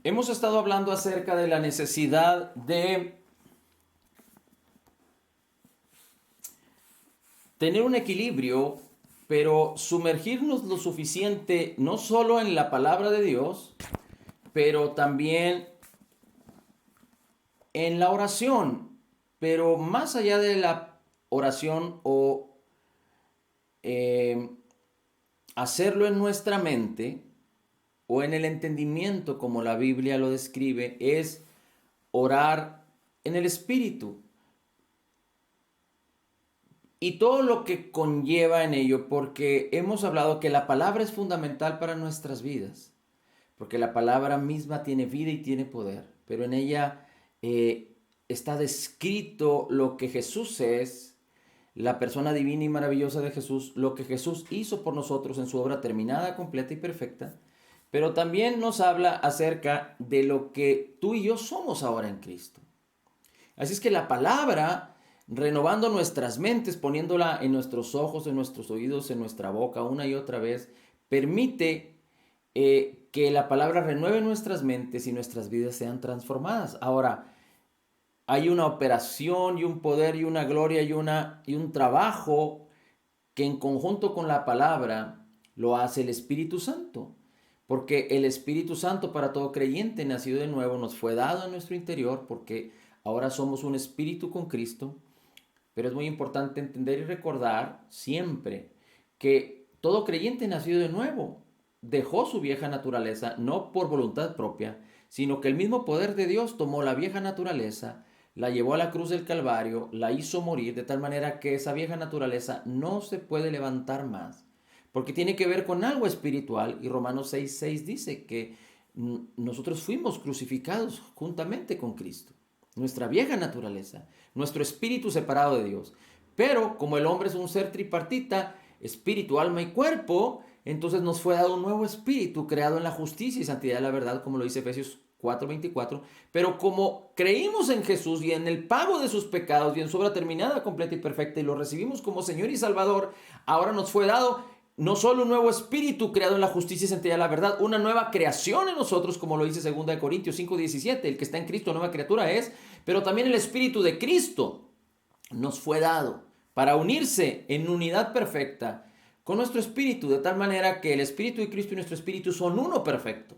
Hemos estado hablando acerca de la necesidad de tener un equilibrio, pero sumergirnos lo suficiente no solo en la palabra de Dios, pero también en la oración, pero más allá de la oración o eh, hacerlo en nuestra mente o en el entendimiento como la Biblia lo describe, es orar en el Espíritu. Y todo lo que conlleva en ello, porque hemos hablado que la palabra es fundamental para nuestras vidas, porque la palabra misma tiene vida y tiene poder, pero en ella está descrito lo que Jesús es, la persona divina y maravillosa de Jesús, lo que Jesús hizo por nosotros en su obra terminada, completa y perfecta, pero también nos habla acerca de lo que tú y yo somos ahora en Cristo. Así es que la palabra, renovando nuestras mentes, poniéndola en nuestros ojos, en nuestros oídos, en nuestra boca, una y otra vez, permite que la palabra renueve nuestras mentes y nuestras vidas sean transformadas. Ahora, hay una operación y un poder y una gloria y un trabajo que en conjunto con la palabra lo hace el Espíritu Santo. Porque el Espíritu Santo para todo creyente nacido de nuevo nos fue dado en nuestro interior porque ahora somos un espíritu con Cristo. Pero es muy importante entender y recordar siempre que todo creyente nacido de nuevo dejó su vieja naturaleza no por voluntad propia, sino que el mismo poder de Dios tomó la vieja naturaleza, la llevó a la cruz del Calvario, la hizo morir de tal manera que esa vieja naturaleza no se puede levantar más, porque tiene que ver con algo espiritual y Romanos 6:6 dice que nosotros fuimos crucificados juntamente con Cristo, nuestra vieja naturaleza, nuestro espíritu separado de Dios. Pero como el hombre es un ser tripartita, espíritu, alma y cuerpo, entonces nos fue dado un nuevo espíritu creado en la justicia y santidad de la verdad, como lo dice Efesios 4:24. Pero como creímos en Jesús y en el pago de sus pecados y en su obra terminada, completa y perfecta, y lo recibimos como Señor y Salvador, ahora nos fue dado no solo un nuevo espíritu creado en la justicia y santidad de la verdad, una nueva creación en nosotros, como lo dice 2 Corintios 5:17, el que está en Cristo nueva criatura es, pero también el espíritu de Cristo nos fue dado para unirse en unidad perfecta con nuestro espíritu, de tal manera que el espíritu de Cristo y nuestro espíritu son uno perfecto.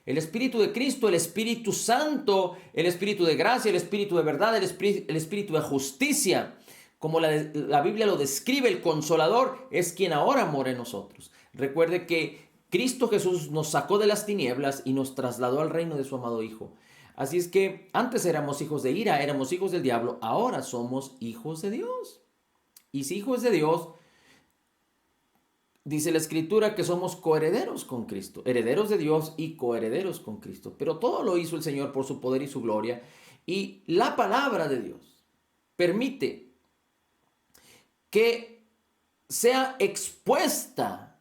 El Espíritu de Cristo, el Espíritu Santo, el Espíritu de gracia, el Espíritu de verdad, el Espíritu de justicia, como la Biblia lo describe, el Consolador es quien ahora mora en nosotros. Recuerde que Cristo Jesús nos sacó de las tinieblas y nos trasladó al reino de su amado Hijo. Así es que antes éramos hijos de ira, éramos hijos del diablo, ahora somos hijos de Dios. Y si hijos de Dios, dice la Escritura que somos coherederos con Cristo, herederos de Dios y coherederos con Cristo. Pero todo lo hizo el Señor por su poder y su gloria. Y la palabra de Dios permite que sea expuesta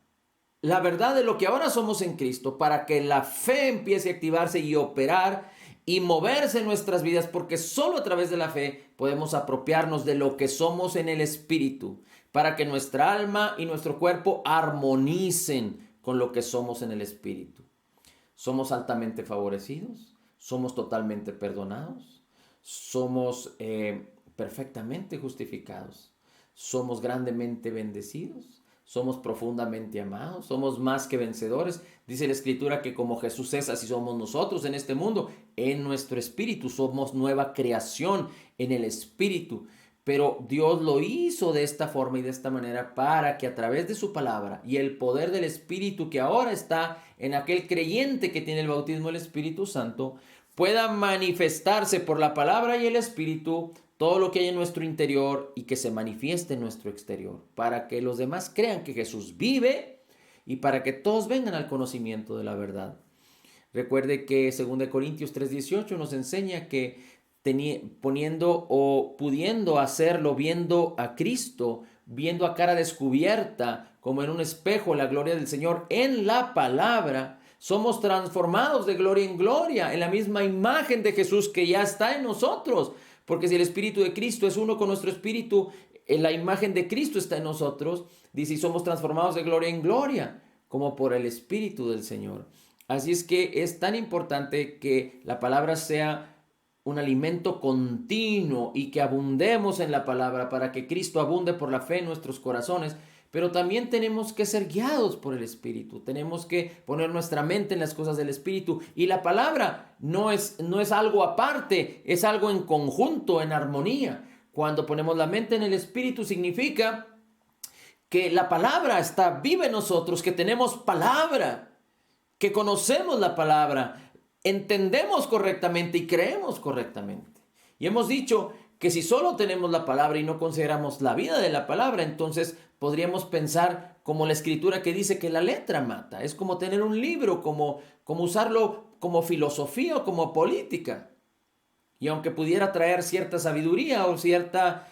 la verdad de lo que ahora somos en Cristo para que la fe empiece a activarse y operar y moverse en nuestras vidas, porque solo a través de la fe podemos apropiarnos de lo que somos en el Espíritu, para que nuestra alma y nuestro cuerpo armonicen con lo que somos en el Espíritu. Somos altamente favorecidos, somos totalmente perdonados, somos perfectamente justificados, somos grandemente bendecidos, somos profundamente amados, somos más que vencedores. Dice la Escritura que como Jesús es, así somos nosotros en este mundo. En nuestro espíritu somos nueva creación en el espíritu. Pero Dios lo hizo de esta forma y de esta manera para que a través de su palabra y el poder del Espíritu que ahora está en aquel creyente que tiene el bautismo del Espíritu Santo, pueda manifestarse por la palabra y el Espíritu todo lo que hay en nuestro interior y que se manifieste en nuestro exterior, para que los demás crean que Jesús vive y para que todos vengan al conocimiento de la verdad. Recuerde que 2 Corintios 3:18 nos enseña que poniendo o pudiendo hacerlo viendo a Cristo, viendo a cara descubierta, como en un espejo, la gloria del Señor en la palabra, somos transformados de gloria en gloria, en la misma imagen de Jesús que ya está en nosotros. Porque si el Espíritu de Cristo es uno con nuestro Espíritu, la imagen de Cristo está en nosotros, dice, y somos transformados de gloria en gloria, como por el Espíritu del Señor. Así es que es tan importante que la palabra sea un alimento continuo y que abundemos en la palabra para que Cristo abunde por la fe en nuestros corazones. Pero también tenemos que ser guiados por el Espíritu. Tenemos que poner nuestra mente en las cosas del Espíritu. Y la palabra no es algo aparte, es algo en conjunto, en armonía. Cuando ponemos la mente en el Espíritu significa que la palabra está viva en nosotros, que tenemos palabra, que conocemos la palabra, entendemos correctamente y creemos correctamente. Y hemos dicho que si solo tenemos la palabra y no consideramos la vida de la palabra, entonces podríamos pensar como la escritura que dice que la letra mata. Es como tener un libro, como usarlo como filosofía o como política. Y aunque pudiera traer cierta sabiduría o cierta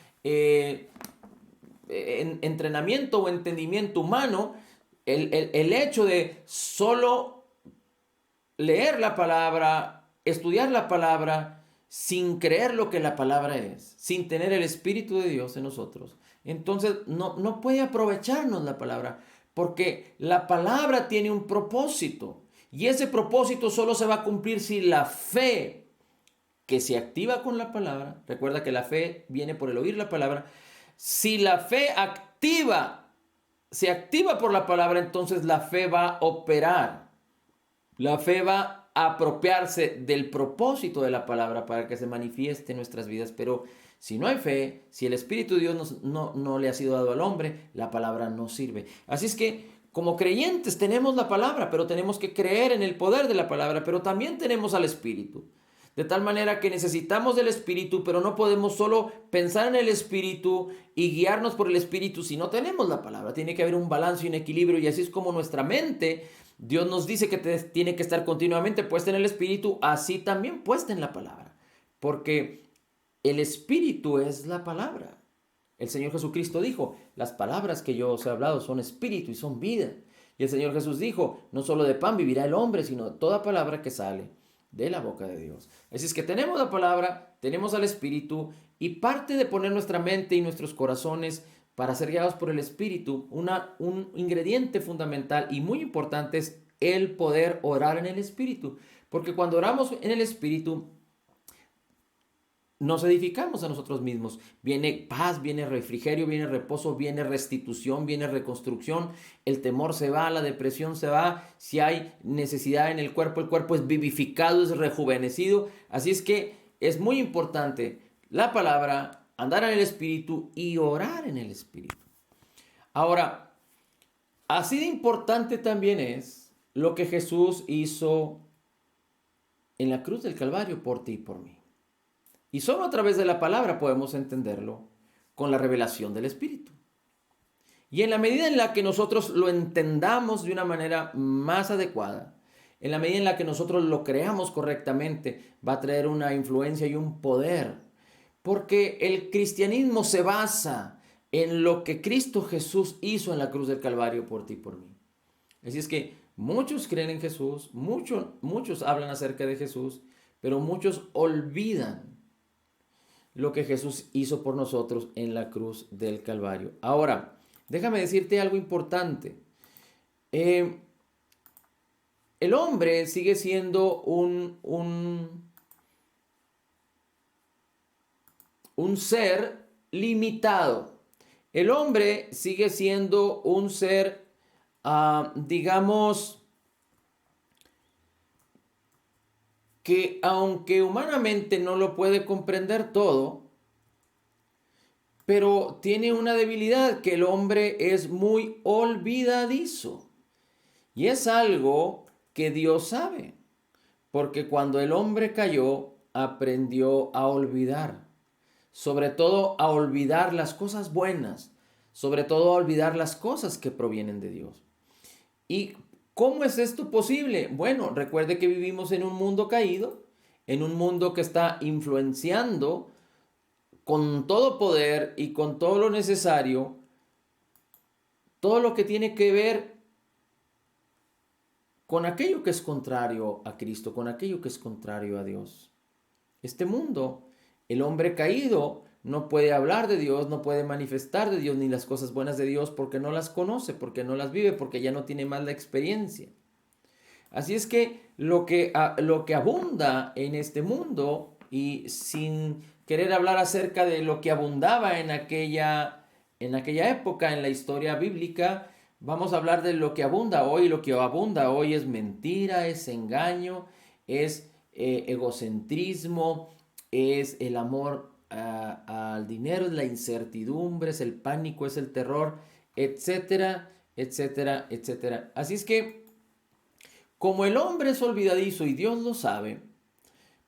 entrenamiento o entendimiento humano, el hecho de solo leer la palabra, estudiar la palabra, sin creer lo que la palabra es, sin tener el Espíritu de Dios en nosotros, entonces no puede aprovecharnos la palabra, porque la palabra tiene un propósito, y ese propósito solo se va a cumplir si la fe que se activa con la palabra, recuerda que la fe viene por el oír la palabra, si la fe se activa por la palabra, entonces la fe va a operar. La fe va a apropiarse del propósito de la palabra para que se manifieste en nuestras vidas. Pero si no hay fe, si el Espíritu de Dios no le ha sido dado al hombre, la palabra no sirve. Así es que como creyentes tenemos la palabra, pero tenemos que creer en el poder de la palabra, pero también tenemos al Espíritu. De tal manera que necesitamos del Espíritu, pero no podemos solo pensar en el Espíritu y guiarnos por el Espíritu si no tenemos la palabra. Tiene que haber un balance y un equilibrio, y así es como nuestra mente, Dios nos dice que tiene que estar continuamente puesta en el Espíritu, así también puesta en la palabra. Porque el Espíritu es la palabra. El Señor Jesucristo dijo, las palabras que yo os he hablado son espíritu y son vida. Y el Señor Jesús dijo, no solo de pan vivirá el hombre, sino de toda palabra que sale de la boca de Dios. Así es que tenemos la palabra, tenemos al Espíritu, y parte de poner nuestra mente y nuestros corazones para ser guiados por el Espíritu, un ingrediente fundamental y muy importante es el poder orar en el Espíritu. Porque cuando oramos en el Espíritu, nos edificamos a nosotros mismos. Viene paz, viene refrigerio, viene reposo, viene restitución, viene reconstrucción. El temor se va, la depresión se va. Si hay necesidad en el cuerpo es vivificado, es rejuvenecido. Así es que es muy importante la palabra, andar en el Espíritu y orar en el Espíritu. Ahora, así de importante también es lo que Jesús hizo en la cruz del Calvario por ti y por mí. Y solo a través de la palabra podemos entenderlo con la revelación del Espíritu. Y en la medida en la que nosotros lo entendamos de una manera más adecuada, en la medida en la que nosotros lo creamos correctamente, va a traer una influencia y un poder. Porque el cristianismo se basa en lo que Cristo Jesús hizo en la cruz del Calvario por ti y por mí. Así es que muchos creen en Jesús, muchos hablan acerca de Jesús, pero muchos olvidan lo que Jesús hizo por nosotros en la cruz del Calvario. Ahora, déjame decirte algo importante. El hombre sigue siendo un ser limitado. El hombre sigue siendo un ser, digamos, que aunque humanamente no lo puede comprender todo, pero tiene una debilidad, que el hombre es muy olvidadizo. Y es algo que Dios sabe, porque cuando el hombre cayó, aprendió a olvidar, sobre todo a olvidar las cosas buenas, sobre todo a olvidar las cosas que provienen de Dios. ¿Y cómo es esto posible? Bueno, recuerde que vivimos en un mundo caído, en un mundo que está influenciando con todo poder y con todo lo necesario, todo lo que tiene que ver con aquello que es contrario a Cristo, con aquello que es contrario a Dios. Este mundo, el hombre caído, no puede hablar de Dios, no puede manifestar de Dios ni las cosas buenas de Dios porque no las conoce, porque no las vive, porque ya no tiene más la experiencia. Así es que lo que abunda en este mundo, y sin querer hablar acerca de lo que abundaba en aquella época en la historia bíblica, vamos a hablar de lo que abunda hoy. Lo que abunda hoy es mentira, es engaño, es egocentrismo, es el amor al dinero, es la incertidumbre, es el pánico, es el terror, etcétera, etcétera, etcétera. Así es que, como el hombre es olvidadizo y Dios lo sabe,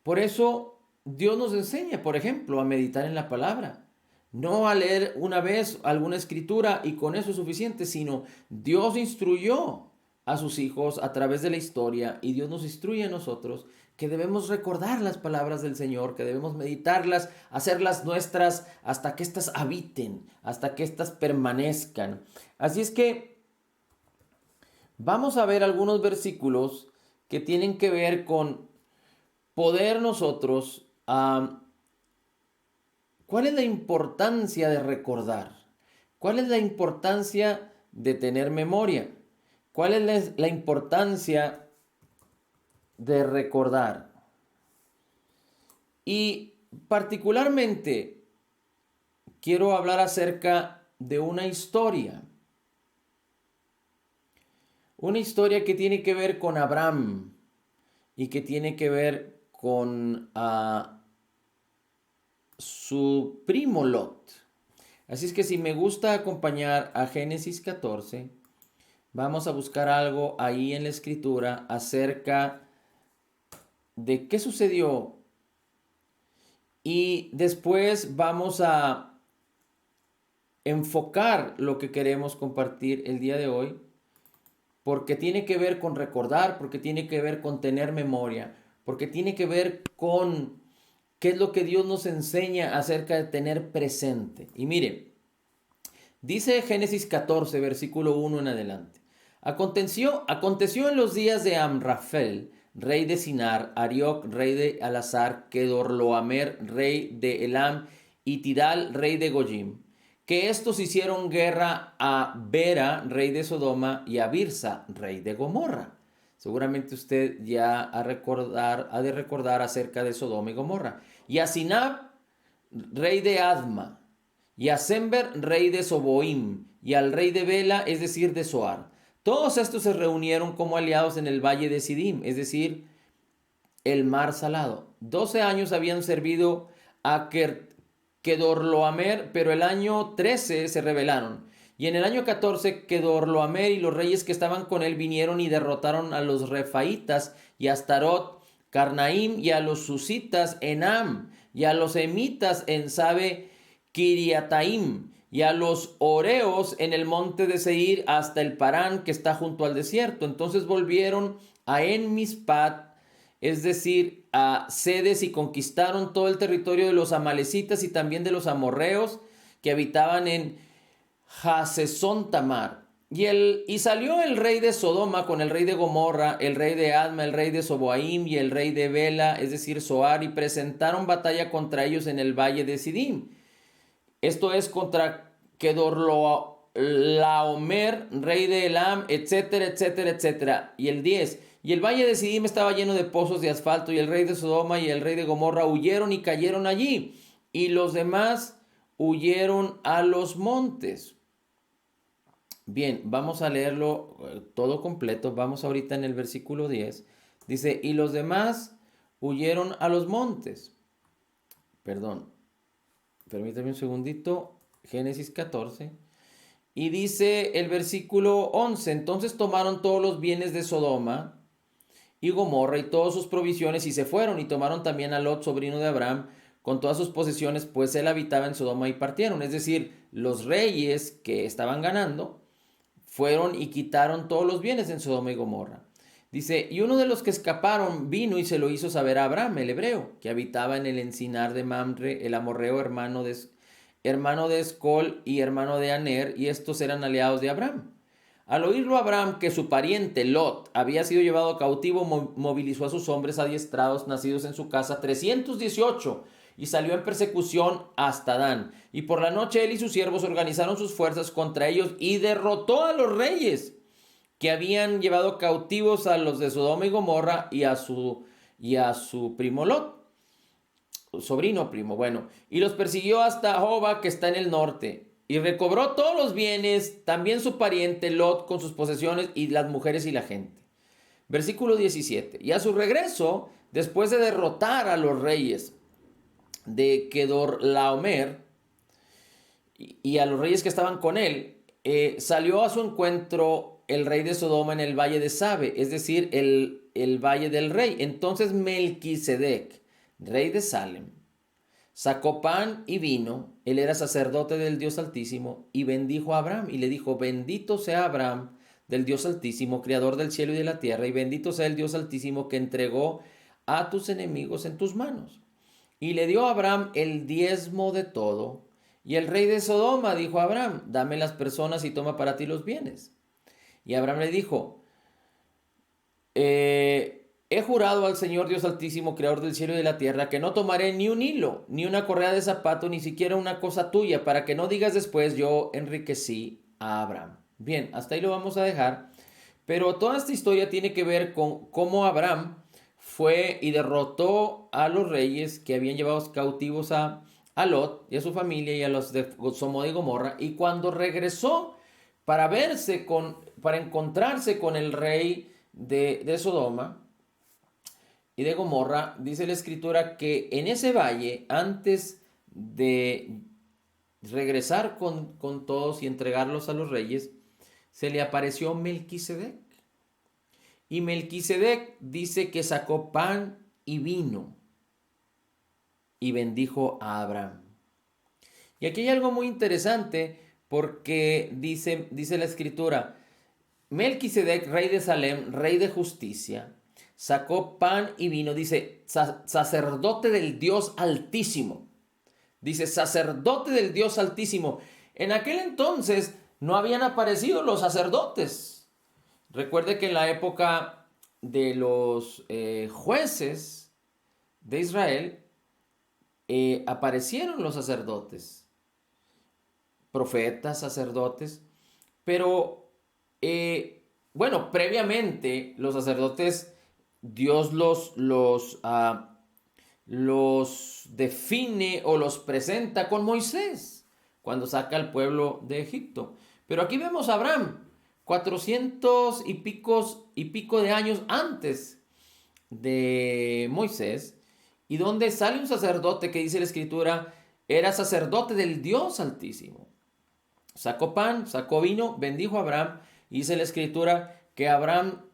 por eso Dios nos enseña, por ejemplo, a meditar en la palabra. No a leer una vez alguna escritura y con eso es suficiente, sino Dios instruyó a sus hijos a través de la historia, y Dios nos instruye a nosotros que debemos recordar las palabras del Señor, que debemos meditarlas, hacerlas nuestras hasta que éstas habiten, hasta que éstas permanezcan. Así es que vamos a ver algunos versículos que tienen que ver con poder nosotros. ¿Cuál es la importancia de recordar? ¿Cuál es la importancia de tener memoria? ¿Cuál es la importancia de recordar? Y particularmente quiero hablar acerca de una historia. Una historia que tiene que ver con Abraham y que tiene que ver con su primo Lot. Así es que si me gusta acompañar a Génesis 14, vamos a buscar algo ahí en la escritura acerca de qué sucedió, y después vamos a enfocar lo que queremos compartir el día de hoy, porque tiene que ver con recordar, porque tiene que ver con tener memoria, porque tiene que ver con qué es lo que Dios nos enseña acerca de tener presente. Y mire, dice Génesis 14, versículo 1 en adelante. Aconteció en los días de Amrafel, rey de Sinar, Arioc, rey de Alazar, Kedorloamer, rey de Elam, y Tidal, rey de Goyim, que estos hicieron guerra a Bera, rey de Sodoma, y a Birsa, rey de Gomorra. Seguramente usted ya ha de recordar acerca de Sodoma y Gomorra. Y a Sinab, rey de Adma, y a Sember, rey de Soboim, y al rey de Bela, es decir, de Soar. Todos estos se reunieron como aliados en el valle de Sidim, es decir, el mar salado. 12 años habían servido a Kedorloamer, pero el año 13 se rebelaron. Y en el año 14 Kedorloamer y los reyes que estaban con él vinieron y derrotaron a los refaitas y a Astarot, Carnaim, y a los susitas en Am, y a los emitas en Sabe Kiriataim, y a los oreos en el monte de Seir hasta el Parán que está junto al desierto. Entonces volvieron a En-Mispat, es decir, a Cedes, y conquistaron todo el territorio de los amalecitas y también de los amorreos que habitaban en Hasesón Tamar. Y salió el rey de Sodoma con el rey de Gomorra, el rey de Adma, el rey de Soboaim y el rey de Bela, es decir, Soar, y presentaron batalla contra ellos en el valle de Sidim. Esto es contra Kedorlaomer, rey de Elam, etcétera, etcétera, etcétera. Y el 10. Y el valle de Sidim estaba lleno de pozos de asfalto, y el rey de Sodoma y el rey de Gomorra huyeron y cayeron allí. Y los demás huyeron a los montes. Bien, vamos a leerlo todo completo. Vamos ahorita en el versículo 10. Dice, y los demás huyeron a los montes. Perdón. Permítame un segundito. Génesis 14. Y dice el versículo 11. Entonces tomaron todos los bienes de Sodoma y Gomorra y todas sus provisiones y se fueron, y tomaron también a Lot, sobrino de Abraham, con todas sus posesiones, pues él habitaba en Sodoma, y partieron. Es decir, los reyes que estaban ganando fueron y quitaron todos los bienes en Sodoma y Gomorra. Dice, y uno de los que escaparon vino y se lo hizo saber a Abraham, el hebreo, que habitaba en el encinar de Mamre, el amorreo, hermano de Escol y hermano de Aner, y estos eran aliados de Abraham. Al oírlo Abraham que su pariente Lot había sido llevado cautivo, movilizó a sus hombres adiestrados nacidos en su casa, 318, y salió en persecución hasta Dan. Y por la noche él y sus siervos organizaron sus fuerzas contra ellos y derrotó a los reyes. que habían llevado cautivos a los de Sodoma y Gomorra y a su primo Lot, sobrino primo, bueno, y los persiguió hasta Jobab, que está en el norte, y recobró todos los bienes, también su pariente Lot con sus posesiones y las mujeres y la gente. Versículo 17. Y a su regreso, después de derrotar a los reyes de Kedorlaomer y a los reyes que estaban con él, salió a su encuentro el rey de Sodoma en el valle de Sabe, es decir, el valle del rey. Entonces Melquisedec, rey de Salem, sacó pan y vino, él era sacerdote del Dios Altísimo, y bendijo a Abraham, y le dijo: bendito sea Abraham del Dios Altísimo, creador del cielo y de la tierra, y bendito sea el Dios Altísimo que entregó a tus enemigos en tus manos. Y le dio a Abraham el diezmo de todo. Y el rey de Sodoma dijo a Abraham: dame las personas y toma para ti los bienes. Y Abraham le dijo: he jurado al Señor Dios Altísimo, creador del cielo y de la tierra, que no tomaré ni un hilo, ni una correa de zapato, ni siquiera una cosa tuya, para que no digas después: yo enriquecí a Abraham. Bien, hasta ahí lo vamos a dejar. Pero toda esta historia tiene que ver con cómo Abraham fue y derrotó a los reyes que habían llevado cautivos a Lot y a su familia y a los de Sodoma y Gomorra. Y cuando regresó para encontrarse con el rey de Sodoma y de Gomorra, dice la escritura que en ese valle, antes de regresar con todos y entregarlos a los reyes, se le apareció Melquisedec. Y Melquisedec dice que sacó pan y vino y bendijo a Abraham. Y aquí hay algo muy interesante, porque dice la escritura: Melquisedec, rey de Salem, rey de justicia, sacó pan y vino, dice, sacerdote del Dios Altísimo. Dice, sacerdote del Dios Altísimo. En aquel entonces no habían aparecido los sacerdotes. Recuerde que en la época de los jueces de Israel aparecieron los sacerdotes, profetas, sacerdotes, pero bueno, previamente los sacerdotes Dios los define o los presenta con Moisés cuando saca al pueblo de Egipto. Pero aquí vemos a Abraham 400 y pico de años antes de Moisés, y donde sale un sacerdote que dice la escritura era sacerdote del Dios Altísimo. Sacó pan, sacó vino, bendijo a Abraham, y dice la escritura que Abraham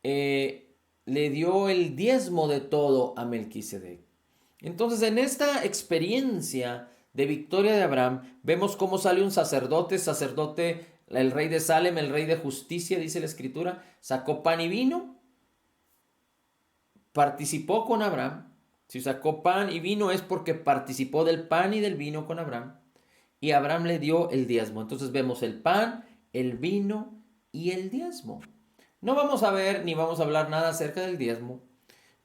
le dio el diezmo de todo a Melquisedec. Entonces, en esta experiencia de victoria de Abraham, vemos cómo sale un sacerdote, el rey de Salem, el rey de justicia, dice la escritura, sacó pan y vino, participó con Abraham. Si sacó pan y vino es porque participó del pan y del vino con Abraham, y Abraham le dio el diezmo. Entonces vemos el pan, el vino y el diezmo. No vamos a ver ni vamos a hablar nada acerca del diezmo,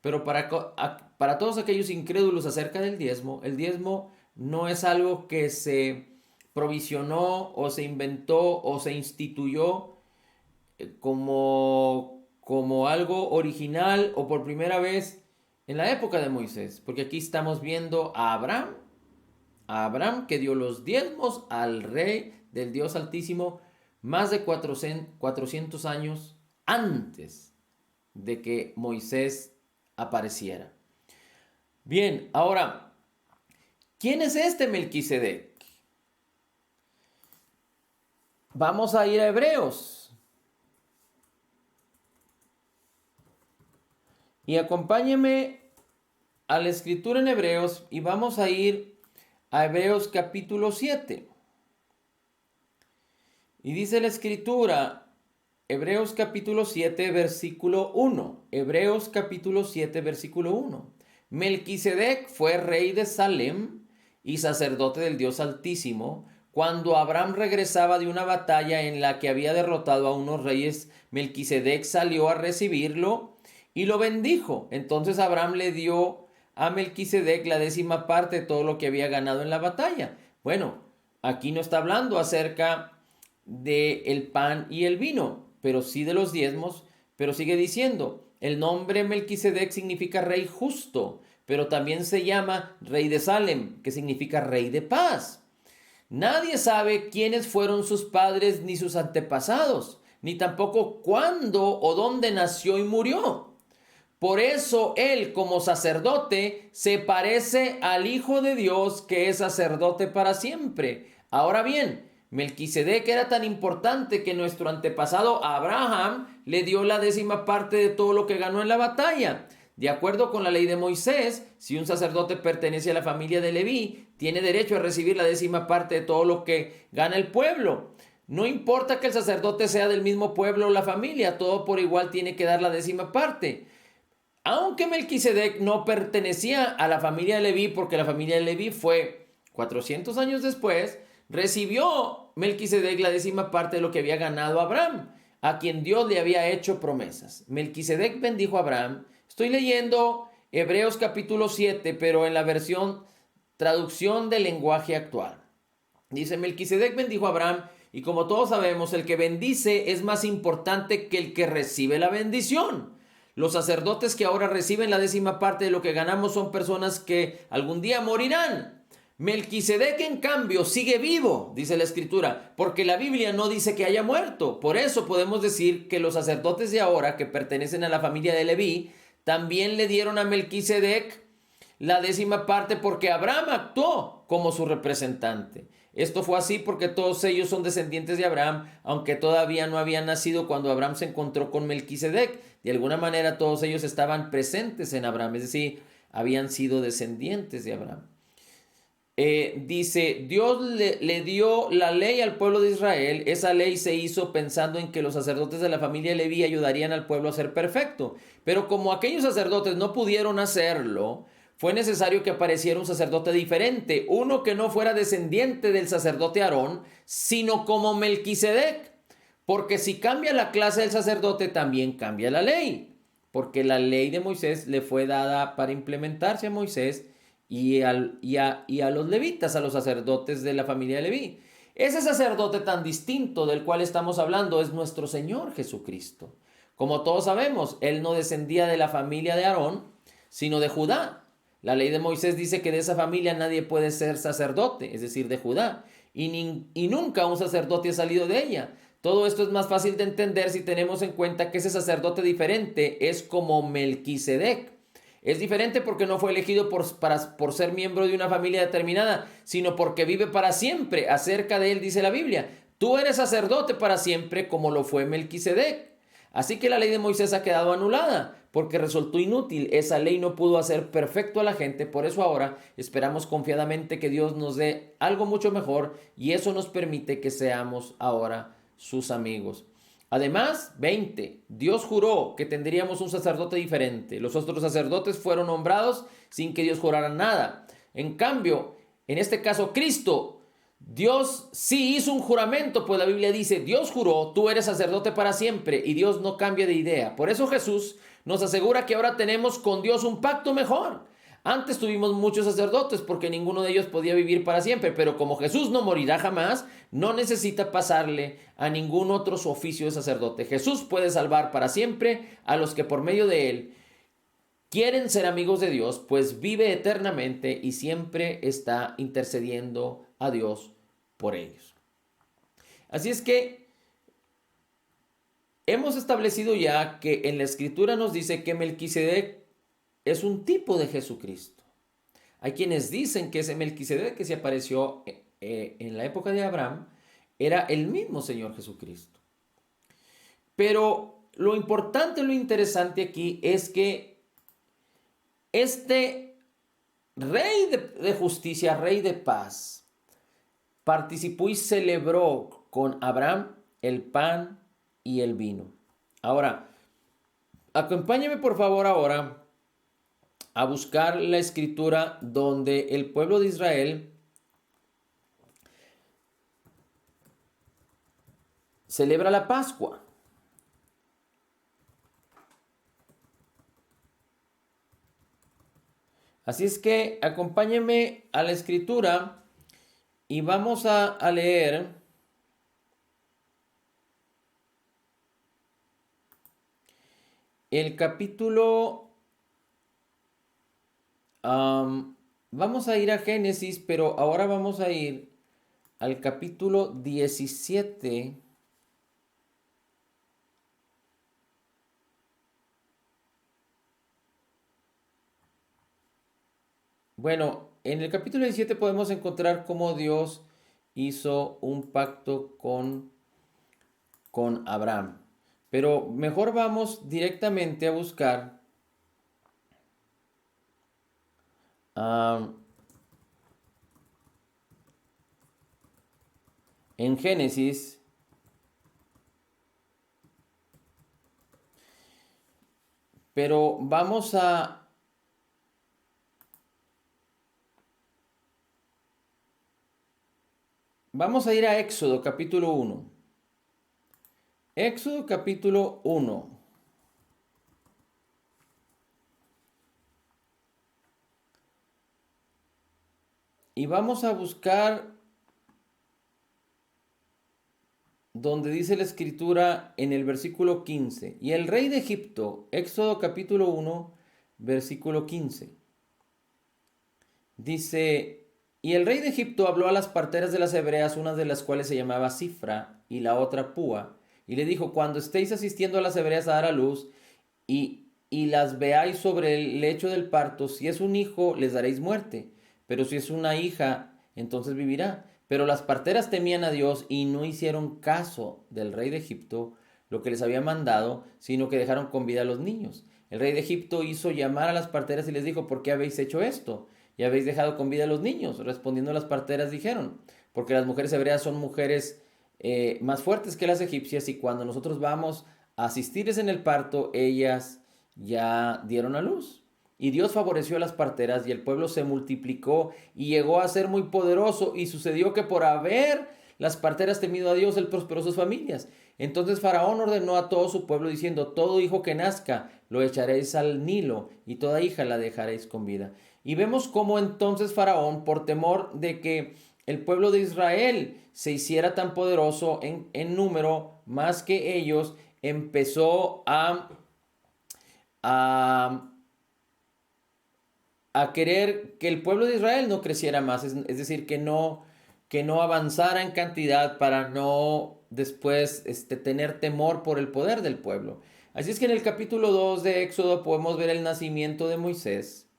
pero para todos aquellos incrédulos acerca del diezmo, el diezmo no es algo que se provisionó o se inventó o se instituyó como algo original o por primera vez en la época de Moisés, porque aquí estamos viendo a Abraham que dio los diezmos al rey del Dios Altísimo más de 400 años antes de que Moisés apareciera. Bien, ahora, ¿quién es este Melquisedec? Vamos a ir a Hebreos. Y acompáñeme a la escritura en Hebreos y vamos a ir a Hebreos capítulo 7. Y dice la escritura, Hebreos capítulo 7, versículo 1. Hebreos capítulo 7, versículo 1. Melquisedec fue rey de Salem y sacerdote del Dios Altísimo. Cuando Abraham regresaba de una batalla en la que había derrotado a unos reyes, Melquisedec salió a recibirlo y lo bendijo. Entonces Abraham le dio a Melquisedec la 10ª parte de todo lo que había ganado en la batalla. Bueno, aquí no está hablando acerca del pan y el vino, pero sí de los diezmos. Pero sigue diciendo, el nombre Melquisedec significa rey justo, pero también se llama rey de Salem, que significa rey de paz. Nadie sabe quiénes fueron sus padres ni sus antepasados, ni tampoco cuándo o dónde nació y murió. Por eso él, como sacerdote, se parece al Hijo de Dios, que es sacerdote para siempre. Ahora bien, Melquisedec era tan importante que nuestro antepasado Abraham le dio la 10ª parte de todo lo que ganó en la batalla. De acuerdo con la ley de Moisés, si un sacerdote pertenece a la familia de Leví, tiene derecho a recibir la 10ª parte de todo lo que gana el pueblo. No importa que el sacerdote sea del mismo pueblo o la familia, todo por igual tiene que dar la 10ª parte. Aunque Melquisedec no pertenecía a la familia de Leví, porque la familia de Leví fue 400 años después, recibió Melquisedec la 10ª parte de lo que había ganado Abraham, a quien Dios le había hecho promesas. Melquisedec bendijo a Abraham. Estoy leyendo Hebreos capítulo 7, pero en la versión traducción del lenguaje actual. Dice, Melquisedec bendijo a Abraham, y como todos sabemos, el que bendice es más importante que el que recibe la bendición. Los sacerdotes que ahora reciben la 10ª parte de lo que ganamos son personas que algún día morirán. Melquisedec, en cambio, sigue vivo, dice la Escritura, porque la Biblia no dice que haya muerto. Por eso podemos decir que los sacerdotes de ahora, que pertenecen a la familia de Leví, también le dieron a Melquisedec la 10ª parte porque Abraham actuó como su representante. Esto fue así porque todos ellos son descendientes de Abraham, aunque todavía no habían nacido cuando Abraham se encontró con Melquisedec. De alguna manera todos ellos estaban presentes en Abraham, es decir, habían sido descendientes de Abraham. Dice, Dios le dio la ley al pueblo de Israel. Esa ley se hizo pensando en que los sacerdotes de la familia de Leví ayudarían al pueblo a ser perfecto. Pero como aquellos sacerdotes no pudieron hacerlo, fue necesario que apareciera un sacerdote diferente, uno que no fuera descendiente del sacerdote Aarón, sino como Melquisedec. Porque si cambia la clase del sacerdote, también cambia la ley. Porque la ley de Moisés le fue dada para implementarse a Moisés y a los levitas, a los sacerdotes de la familia de Leví. Ese sacerdote tan distinto del cual estamos hablando es nuestro Señor Jesucristo. Como todos sabemos, él no descendía de la familia de Aarón, sino de Judá. La ley de Moisés dice que de esa familia nadie puede ser sacerdote, es decir, de Judá. Y nunca un sacerdote ha salido de ella. Todo esto es más fácil de entender si tenemos en cuenta que ese sacerdote diferente es como Melquisedec. Es diferente porque no fue elegido por ser miembro de una familia determinada, sino porque vive para siempre. Acerca de él dice la Biblia, tú eres sacerdote para siempre como lo fue Melquisedec. Así que la ley de Moisés ha quedado anulada porque resultó inútil. Esa ley no pudo hacer perfecto a la gente. Por eso ahora esperamos confiadamente que Dios nos dé algo mucho mejor y eso nos permite que seamos ahora sus amigos. Además, 20. Dios juró que tendríamos un sacerdote diferente. Los otros sacerdotes fueron nombrados sin que Dios jurara nada. En cambio, en este caso, Cristo, Dios sí hizo un juramento, pues la Biblia dice, Dios juró, tú eres sacerdote para siempre, y Dios no cambia de idea. Por eso Jesús nos asegura que ahora tenemos con Dios un pacto mejor. Antes tuvimos muchos sacerdotes porque ninguno de ellos podía vivir para siempre, pero como Jesús no morirá jamás, no necesita pasarle a ningún otro su oficio de sacerdote. Jesús puede salvar para siempre a los que por medio de él quieren ser amigos de Dios, pues vive eternamente y siempre está intercediendo a Dios por ellos. Así es que hemos establecido ya que en la Escritura nos dice que Melquisedec es un tipo de Jesucristo. Hay quienes dicen que ese Melquisedec que se apareció en la época de Abraham era el mismo Señor Jesucristo. Pero lo importante, lo interesante aquí es que este rey de justicia, rey de paz, participó y celebró con Abraham el pan y el vino. Ahora, acompáñame por favor ahora a buscar la escritura donde el pueblo de Israel celebra la Pascua. Así es que acompáñenme a la escritura y vamos a leer el capítulo... vamos a ir a Génesis, pero ahora vamos a ir al capítulo 17. Bueno, en el capítulo 17 podemos encontrar cómo Dios hizo un pacto con Abraham. Pero mejor vamos directamente a buscar en Génesis, pero vamos a ir a Éxodo capítulo 1. Éxodo capítulo 1. Y vamos a buscar donde dice la escritura en el versículo 15. Y el rey de Egipto, Éxodo capítulo 1, versículo 15. Dice, y el rey de Egipto habló a las parteras de las hebreas, una de las cuales se llamaba Cifra y la otra Púa, y le dijo, cuando estéis asistiendo a las hebreas a dar a luz y las veáis sobre el lecho del parto, si es un hijo, les daréis muerte, pero si es una hija, entonces vivirá. Pero las parteras temían a Dios y no hicieron caso del rey de Egipto, lo que les había mandado, sino que dejaron con vida a los niños. El rey de Egipto hizo llamar a las parteras y les dijo, ¿por qué habéis hecho esto? Y habéis dejado con vida a los niños. Respondiendo las parteras dijeron, porque las mujeres hebreas son mujeres más fuertes que las egipcias, y cuando nosotros vamos a asistirles en el parto, ellas ya dieron a luz. Y Dios favoreció a las parteras y el pueblo se multiplicó y llegó a ser muy poderoso, y sucedió que por haber las parteras temido a Dios, él prosperó sus familias. Entonces Faraón ordenó a todo su pueblo diciendo, todo hijo que nazca lo echaréis al Nilo y toda hija la dejaréis con vida. Y vemos cómo entonces Faraón, por temor de que el pueblo de Israel se hiciera tan poderoso en número más que ellos, empezó a, a querer que el pueblo de Israel no creciera más, es decir, que no avanzara en cantidad para no después tener temor por el poder del pueblo. Así es que en el capítulo 2 de Éxodo podemos ver el nacimiento de Moisés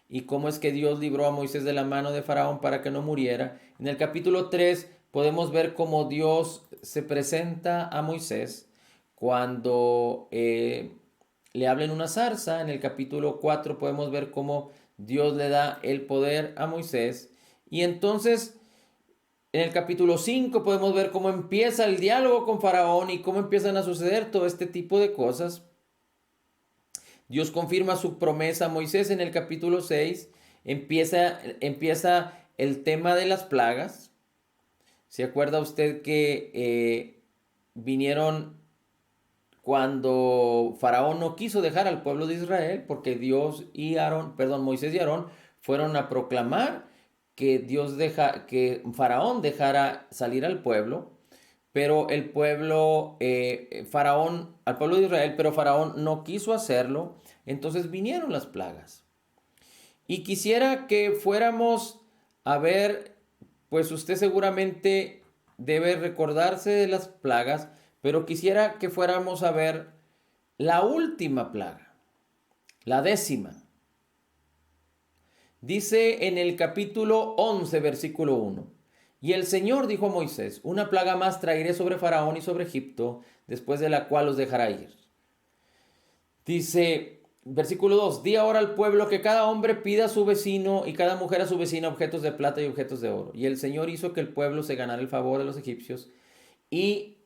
y cómo es que Dios libró a Moisés de la mano de Faraón para que no muriera. En el capítulo 3 podemos ver cómo Dios se presenta a Moisés cuando le habla en una zarza. En el capítulo 4 podemos ver cómo Dios le da el poder a Moisés. Y entonces en el capítulo 5 podemos ver cómo empieza el diálogo con Faraón y cómo empiezan a suceder todo este tipo de cosas. Dios confirma su promesa a Moisés en el capítulo 6. Empieza el tema de las plagas. ¿Se acuerda usted que vinieron cuando Faraón no quiso dejar al pueblo de Israel? Porque Moisés y Aarón fueron a proclamar que que Faraón dejara salir al pueblo, pero el pueblo, al pueblo de Israel, pero Faraón no quiso hacerlo, entonces vinieron las plagas. Y quisiera que fuéramos a ver, pues usted seguramente debe recordarse de las plagas, pero quisiera que fuéramos a ver la última plaga, la 10ª. Dice en el capítulo 11, versículo 1. Y el Señor dijo a Moisés, una plaga más traeré sobre Faraón y sobre Egipto, después de la cual los dejará ir. Dice, versículo 2, di ahora al pueblo que cada hombre pida a su vecino y cada mujer a su vecina objetos de plata y objetos de oro. Y el Señor hizo que el pueblo se ganara el favor de los egipcios y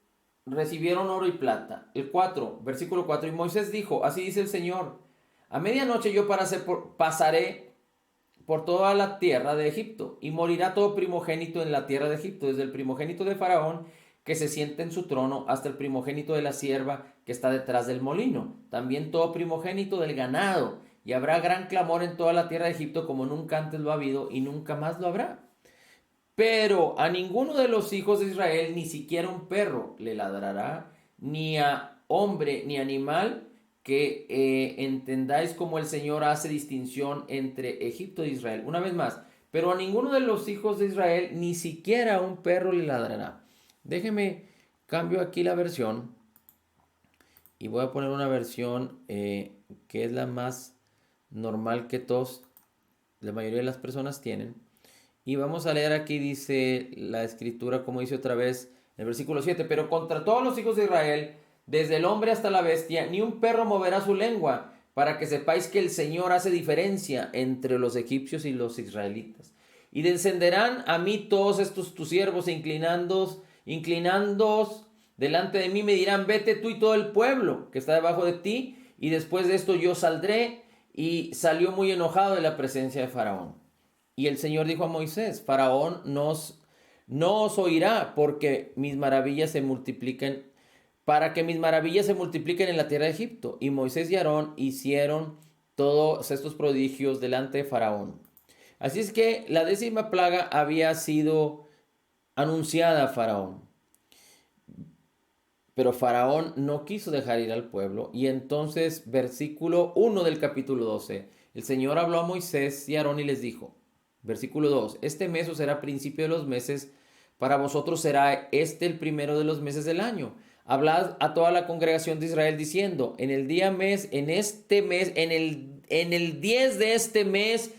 recibieron oro y plata. El 4, versículo 4, y Moisés dijo, así dice el Señor, a medianoche yo pasaré por toda la tierra de Egipto, y morirá todo primogénito en la tierra de Egipto, desde el primogénito de Faraón, que se sienta en su trono, hasta el primogénito de la sierva que está detrás del molino, también todo primogénito del ganado, y habrá gran clamor en toda la tierra de Egipto como nunca antes lo ha habido y nunca más lo habrá. Pero a ninguno de los hijos de Israel, ni siquiera un perro le ladrará, ni a hombre ni animal que entendáis cómo el Señor hace distinción entre Egipto e Israel. Una vez más, pero a ninguno de los hijos de Israel ni siquiera a un perro le ladrará. Déjeme, cambio aquí la versión y voy a poner una versión que es la más normal que todos, la mayoría de las personas tienen. Y vamos a leer aquí, dice la escritura, como dice otra vez en el versículo 7, pero contra todos los hijos de Israel, desde el hombre hasta la bestia, ni un perro moverá su lengua, para que sepáis que el Señor hace diferencia entre los egipcios y los israelitas. Y descenderán a mí todos estos tus siervos, inclinándoos delante de mí, me dirán, vete tú y todo el pueblo que está debajo de ti, y después de esto yo saldré. Y salió muy enojado de la presencia de Faraón. Y el Señor dijo a Moisés, Faraón no os oirá porque mis maravillas se multipliquen, para que mis maravillas se multipliquen en la tierra de Egipto. Y Moisés y Aarón hicieron todos estos prodigios delante de Faraón. Así es que la 10ª plaga había sido anunciada a Faraón. Pero Faraón no quiso dejar ir al pueblo. Y entonces, versículo 1 del capítulo 12, el Señor habló a Moisés y a Aarón y les dijo, versículo 2, este mes os será principio de los meses, para vosotros será este el primero de los meses del año. Hablad a toda la congregación de Israel diciendo, en el 10 de este mes,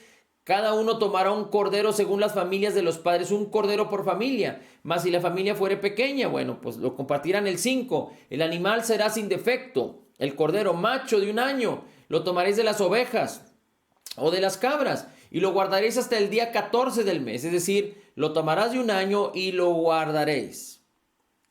cada uno tomará un cordero según las familias de los padres, un cordero por familia. Mas si la familia fuere pequeña, bueno, pues lo compartirán el 5. El animal será sin defecto, el cordero macho de 1 año. Lo tomaréis de las ovejas o de las cabras y lo guardaréis hasta el día 14 del mes. Es decir, lo tomarás de 1 año y lo guardaréis.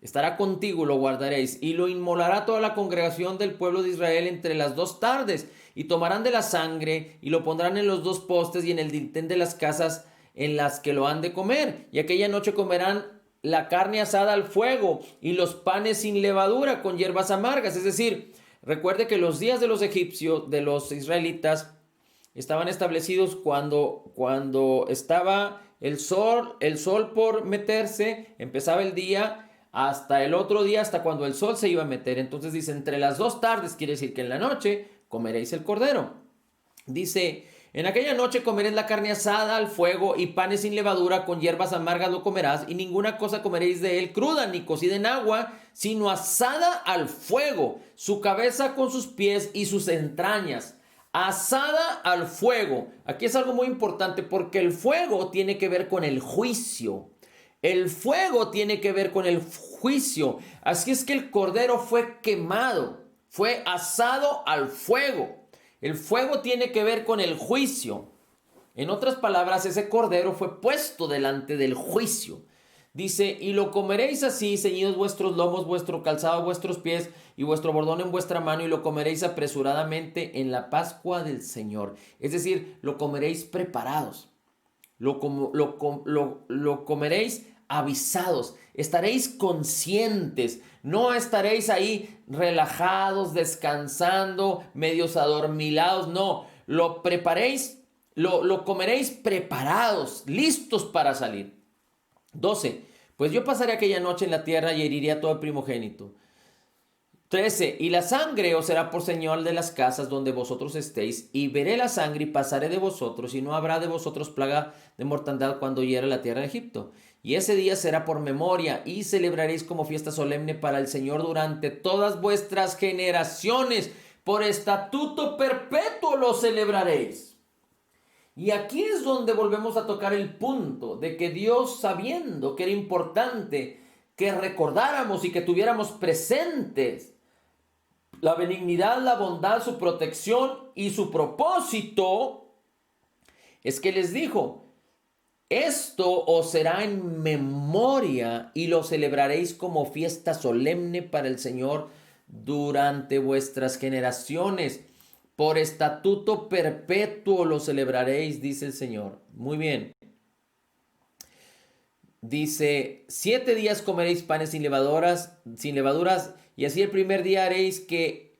Estará contigo, lo guardaréis, y lo inmolará toda la congregación del pueblo de Israel entre las 2 tardes, y tomarán de la sangre, y lo pondrán en los 2 postes y en el dintel de las casas en las que lo han de comer, y aquella noche comerán la carne asada al fuego, y los panes sin levadura con hierbas amargas. Es decir, recuerde que los días de los egipcios, de los israelitas, estaban establecidos cuando estaba el sol por meterse, empezaba el día, hasta el otro día, hasta cuando el sol se iba a meter. Entonces dice, entre las 2 tardes, quiere decir que en la noche comeréis el cordero. Dice, en aquella noche comeréis la carne asada al fuego y panes sin levadura, con hierbas amargas lo comerás, y ninguna cosa comeréis de él cruda ni cocida en agua, sino asada al fuego, su cabeza con sus pies y sus entrañas. Asada al fuego. Aquí es algo muy importante porque el fuego tiene que ver con el juicio. El fuego tiene que ver con el juicio. Así es que el cordero fue quemado, fue asado al fuego. El fuego tiene que ver con el juicio. En otras palabras, ese cordero fue puesto delante del juicio. Dice, y lo comeréis así, ceñidos vuestros lomos, vuestro calzado a vuestros pies y vuestro bordón en vuestra mano, y lo comeréis apresuradamente en la Pascua del Señor. Es decir, lo comeréis preparados. Lo comeréis avisados, estaréis conscientes, no estaréis ahí relajados, descansando, medios adormilados, no, lo comeréis preparados, listos para salir. 12. Pues yo pasaré aquella noche en la tierra y heriré a todo primogénito. 13. Y la sangre os será por señal de las casas donde vosotros estéis, y veré la sangre y pasaré de vosotros, y no habrá de vosotros plaga de mortandad cuando hiera la tierra de Egipto. Y ese día será por memoria, y celebraréis como fiesta solemne para el Señor durante todas vuestras generaciones. Por estatuto perpetuo lo celebraréis. Y aquí es donde volvemos a tocar el punto de que Dios, sabiendo que era importante que recordáramos y que tuviéramos presentes la benignidad, la bondad, su protección y su propósito, es que les dijo, esto os será en memoria y lo celebraréis como fiesta solemne para el Señor durante vuestras generaciones. Por estatuto perpetuo lo celebraréis, dice el Señor. Muy bien. Dice, 7 días comeréis panes sin levaduras, y así el primer día haréis que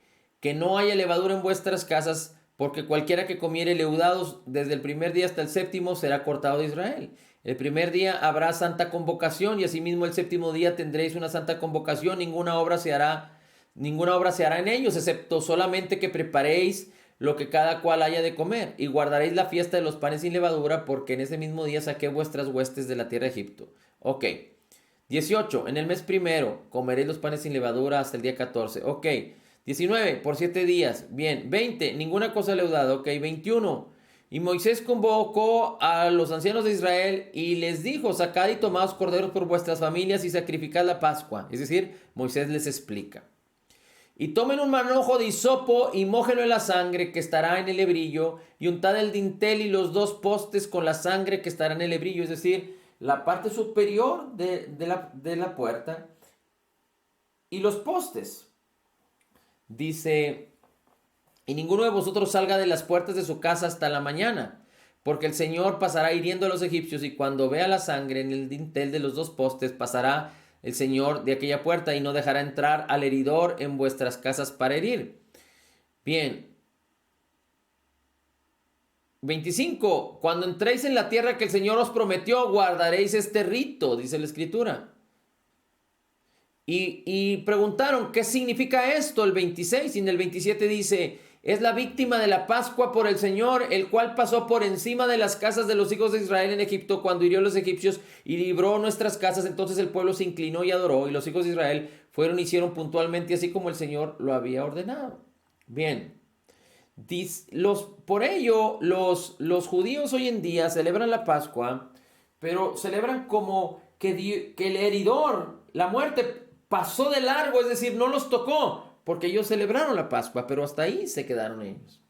no haya levadura en vuestras casas, porque cualquiera que comiere leudados desde el primer día hasta el 7º será cortado de Israel. El primer día habrá santa convocación, y asimismo el 7º día tendréis una santa convocación, ninguna obra se hará ninguna obra se hará en ellos, excepto solamente que preparéis lo que cada cual haya de comer, y guardaréis la fiesta de los panes sin levadura, porque en ese mismo día saqué vuestras huestes de la tierra de Egipto. Ok. 18. En el mes primero comeréis los panes sin levadura hasta el día 14. Ok. 19. Por 7 días. Bien. 20. Ninguna cosa leudada. Ok. 21. Y Moisés convocó a los ancianos de Israel y les dijo: sacad y tomaos corderos por vuestras familias y sacrificad la Pascua. Es decir, Moisés les explica. Y tomen un manojo de hisopo y mójenlo en la sangre que estará en el hebrillo, y untad el dintel y los 2 postes con la sangre que estará en el hebrillo, es decir, la parte superior de la puerta y los postes. Dice: y ninguno de vosotros salga de las puertas de su casa hasta la mañana, porque el Señor pasará hiriendo a los egipcios, y cuando vea la sangre en el dintel de los 2 postes, pasará el Señor de aquella puerta y no dejará entrar al heridor en vuestras casas para herir. Bien. 25. Cuando entréis en la tierra que el Señor os prometió, guardaréis este rito, dice la Escritura. Y preguntaron: ¿qué significa esto? El 26, y en el 27 dice: es la víctima de la Pascua por el Señor, el cual pasó por encima de las casas de los hijos de Israel en Egipto cuando hirió a los egipcios y libró nuestras casas. Entonces el pueblo se inclinó y adoró, y los hijos de Israel fueron y hicieron puntualmente así como el Señor lo había ordenado. Bien. Por ello, los judíos hoy en día celebran la Pascua, pero celebran como que el heridor, la muerte, pasó de largo, es decir, no los tocó, porque ellos celebraron la Pascua, pero hasta ahí se quedaron ellos.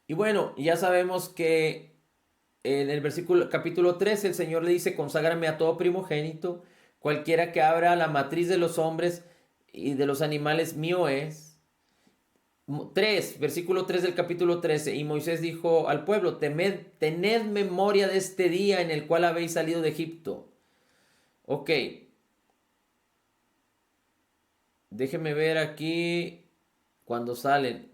Y bueno, ya sabemos que en el capítulo 13 el Señor le dice: conságrame a todo primogénito, cualquiera que abra la matriz de los hombres y de los animales, mío es. 3, versículo 3 del capítulo 13. Y Moisés dijo al pueblo: tened memoria de este día en el cual habéis salido de Egipto. Ok. Déjenme ver aquí cuando salen.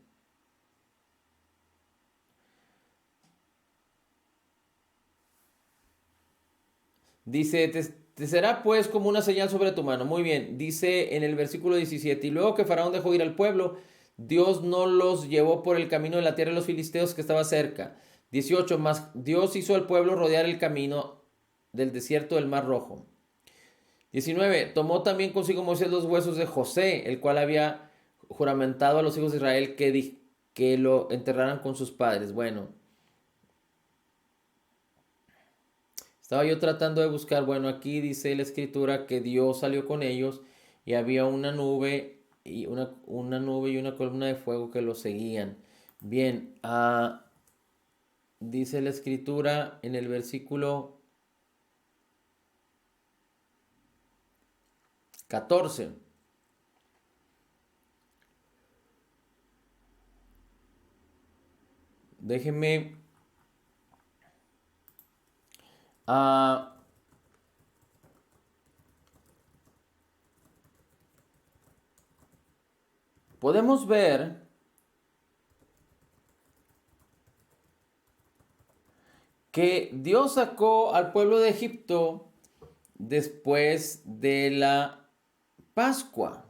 Dice: te será pues como una señal sobre tu mano. Muy bien. Dice en el versículo 17: y luego que Faraón dejó ir al pueblo, Dios no los llevó por el camino de la tierra de los filisteos que estaba cerca. 18. Mas Dios hizo al pueblo rodear el camino del desierto del Mar Rojo. 19. Tomó también consigo Moisés los huesos de José, el cual había juramentado a los hijos de Israel que lo enterraran con sus padres. Bueno, estaba yo tratando de buscar. Bueno, aquí dice la escritura que Dios salió con ellos y había una nube y una nube y una columna de fuego que los seguían. Bien, dice la escritura en el versículo 14. Déjenme podemos ver que Dios sacó al pueblo de Egipto después de la Pascua.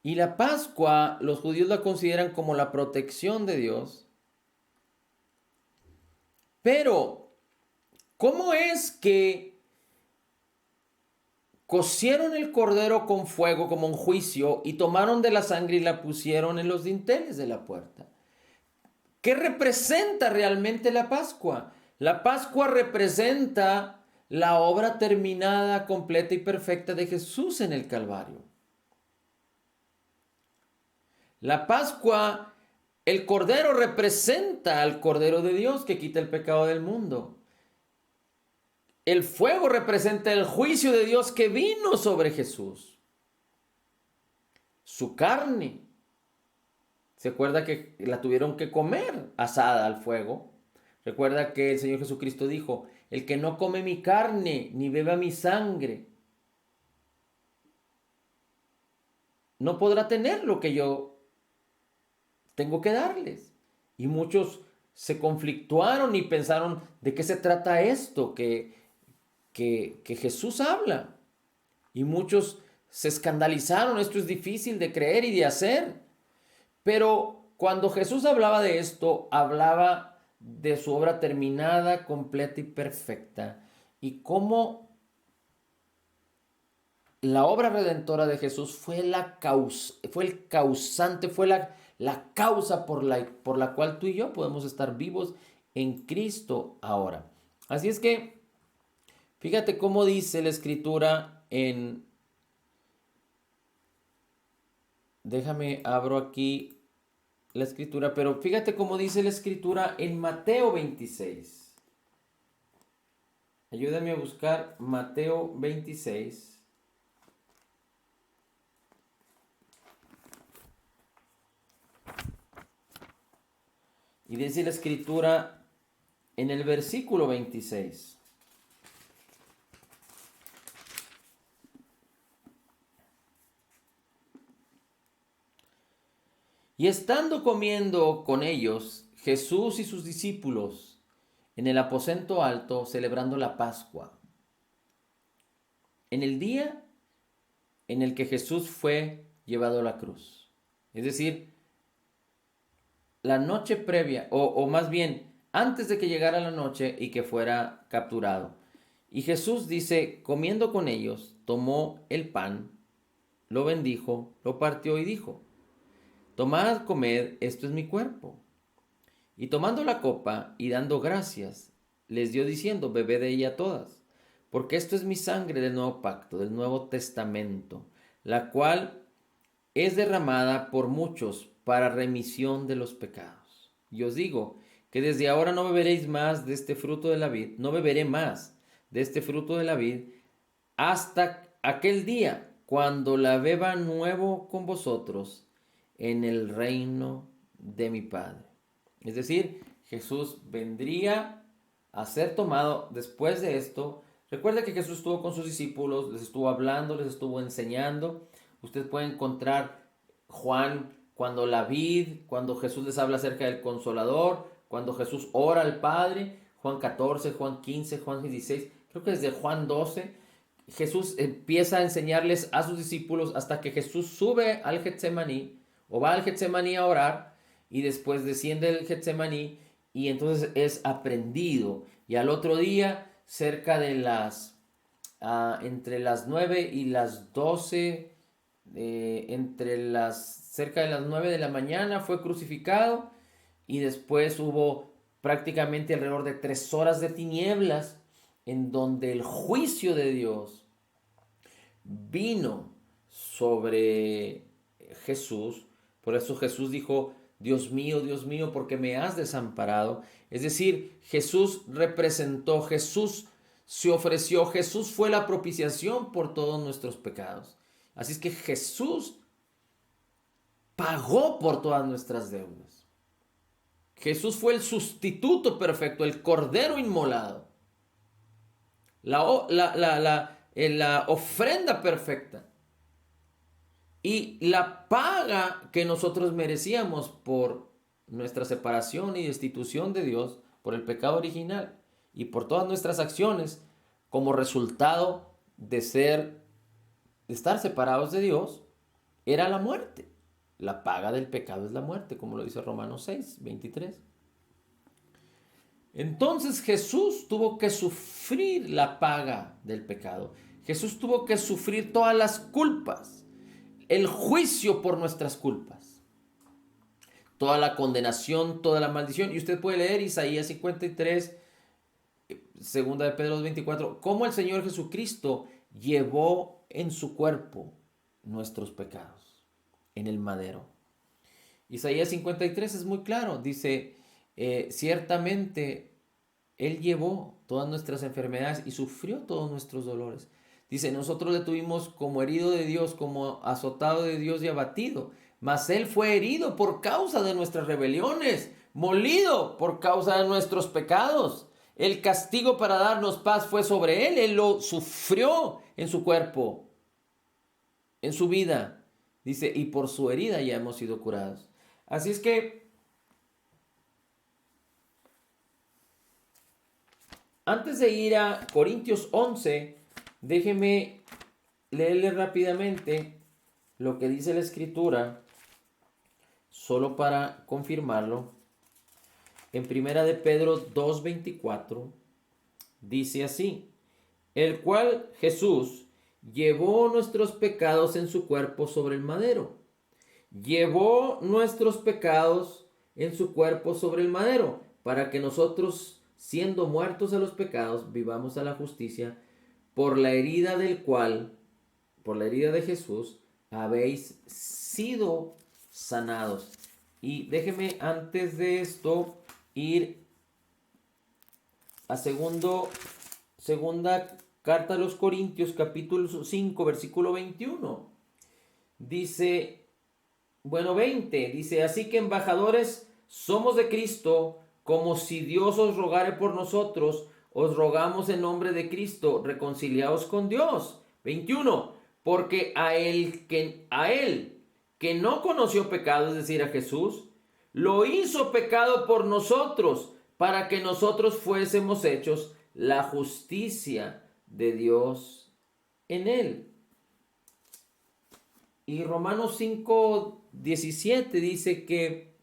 Y la Pascua, los judíos la consideran como la protección de Dios. Pero, ¿cómo es que cocieron el cordero con fuego como un juicio y tomaron de la sangre y la pusieron en los dinteles de la puerta? ¿Qué representa realmente la Pascua? La Pascua representa la obra terminada, completa y perfecta de Jesús en el Calvario. La Pascua, el Cordero representa al Cordero de Dios que quita el pecado del mundo. El fuego representa el juicio de Dios que vino sobre Jesús. Su carne, ¿se acuerda que la tuvieron que comer asada al fuego? Recuerda que el Señor Jesucristo dijo: el que no come mi carne ni beba mi sangre no podrá tener lo que yo tengo que darles. Y muchos se conflictuaron y pensaron: ¿de qué se trata esto que Jesús habla? Y muchos se escandalizaron, esto es difícil de creer y de hacer. Pero cuando Jesús hablaba de esto, hablaba de su obra terminada, completa y perfecta. Y cómo la obra redentora de Jesús fue fue el causante, fue la causa por la cual tú y yo podemos estar vivos en Cristo ahora. Así es que, fíjate cómo dice la Escritura en... Déjame, abro aquí la Escritura, pero fíjate cómo dice la Escritura en Mateo 26. Ayúdame a buscar Mateo 26. Y dice la Escritura en el versículo 26. Y estando comiendo con ellos, Jesús y sus discípulos en el aposento alto, celebrando la Pascua, en el día en el que Jesús fue llevado a la cruz. Es decir, la noche previa, o más bien, antes de que llegara la noche y que fuera capturado. Y Jesús dice, comiendo con ellos, tomó el pan, lo bendijo, lo partió y dijo, tomad, comed, esto es mi cuerpo. Y tomando la copa y dando gracias, les dio diciendo, bebed de ella todas, porque esto es mi sangre del nuevo pacto, del nuevo testamento, la cual es derramada por muchos para remisión de los pecados. Y os digo que desde ahora no beberéis más de este fruto de la vid, no beberé más de este fruto de la vid, hasta aquel día cuando la beba nuevo con vosotros en el reino de mi Padre. Es decir, Jesús vendría a ser tomado después de esto. Recuerda que Jesús estuvo con sus discípulos, les estuvo hablando, les estuvo enseñando. Usted puede encontrar Juan cuando la vid, cuando Jesús les habla acerca del Consolador, cuando Jesús ora al Padre, Juan 14, Juan 15, Juan 16, creo que desde Juan 12, Jesús empieza a enseñarles a sus discípulos hasta que Jesús sube al Getsemaní o va al Getsemaní a orar y después desciende del Getsemaní y entonces es aprendido. Y al otro día, cerca de entre las 9 y las 12, cerca de las 9 de la mañana fue crucificado y después hubo prácticamente alrededor de 3 horas de tinieblas en donde el juicio de Dios vino sobre Jesús. Por eso Jesús dijo, Dios mío, ¿por qué me has desamparado? Es decir, Jesús representó, Jesús se ofreció, Jesús fue la propiciación por todos nuestros pecados. Así es que Jesús pagó por todas nuestras deudas. Jesús fue el sustituto perfecto, el cordero inmolado, la ofrenda perfecta y la paga que nosotros merecíamos por nuestra separación y destitución de Dios, por el pecado original y por todas nuestras acciones como resultado de estar separados de Dios, era la muerte. La paga del pecado es la muerte, como lo dice Romanos 6, 23. Entonces Jesús tuvo que sufrir la paga del pecado. Jesús tuvo que sufrir todas las culpas, el juicio por nuestras culpas, toda la condenación, toda la maldición. Y usted puede leer Isaías 53, segunda de Pedro 24, cómo el Señor Jesucristo llevó en su cuerpo nuestros pecados en el madero. Isaías 53 es muy claro, dice, ciertamente Él llevó todas nuestras enfermedades y sufrió todos nuestros dolores. Dice, nosotros le tuvimos como herido de Dios, como azotado de Dios y abatido, mas Él fue herido por causa de nuestras rebeliones, molido por causa de nuestros pecados. El castigo para darnos paz fue sobre Él, Él lo sufrió en su cuerpo, en su vida. Dice, y por su herida ya hemos sido curados. Así es que, antes de ir a Corintios 11, déjeme leerle rápidamente lo que dice la Escritura, solo para confirmarlo. En Primera de Pedro 2:24 dice así: el cual Jesús llevó nuestros pecados en su cuerpo sobre el madero. Llevó nuestros pecados en su cuerpo sobre el madero, para que nosotros, siendo muertos a los pecados, vivamos a la justicia, por la herida del cual, por la herida de Jesús, habéis sido sanados. Y déjeme antes de esto ir a segunda carta a los Corintios, capítulo 5, versículo 21. Dice, 20, dice, así que embajadores somos de Cristo, como si Dios os rogare por nosotros, os rogamos en nombre de Cristo, reconciliaos con Dios. 21, porque a él que no conoció pecado, es decir, a Jesús, lo hizo pecado por nosotros, para que nosotros fuésemos hechos la justicia de Dios en él. Y Romanos 5:17 dice que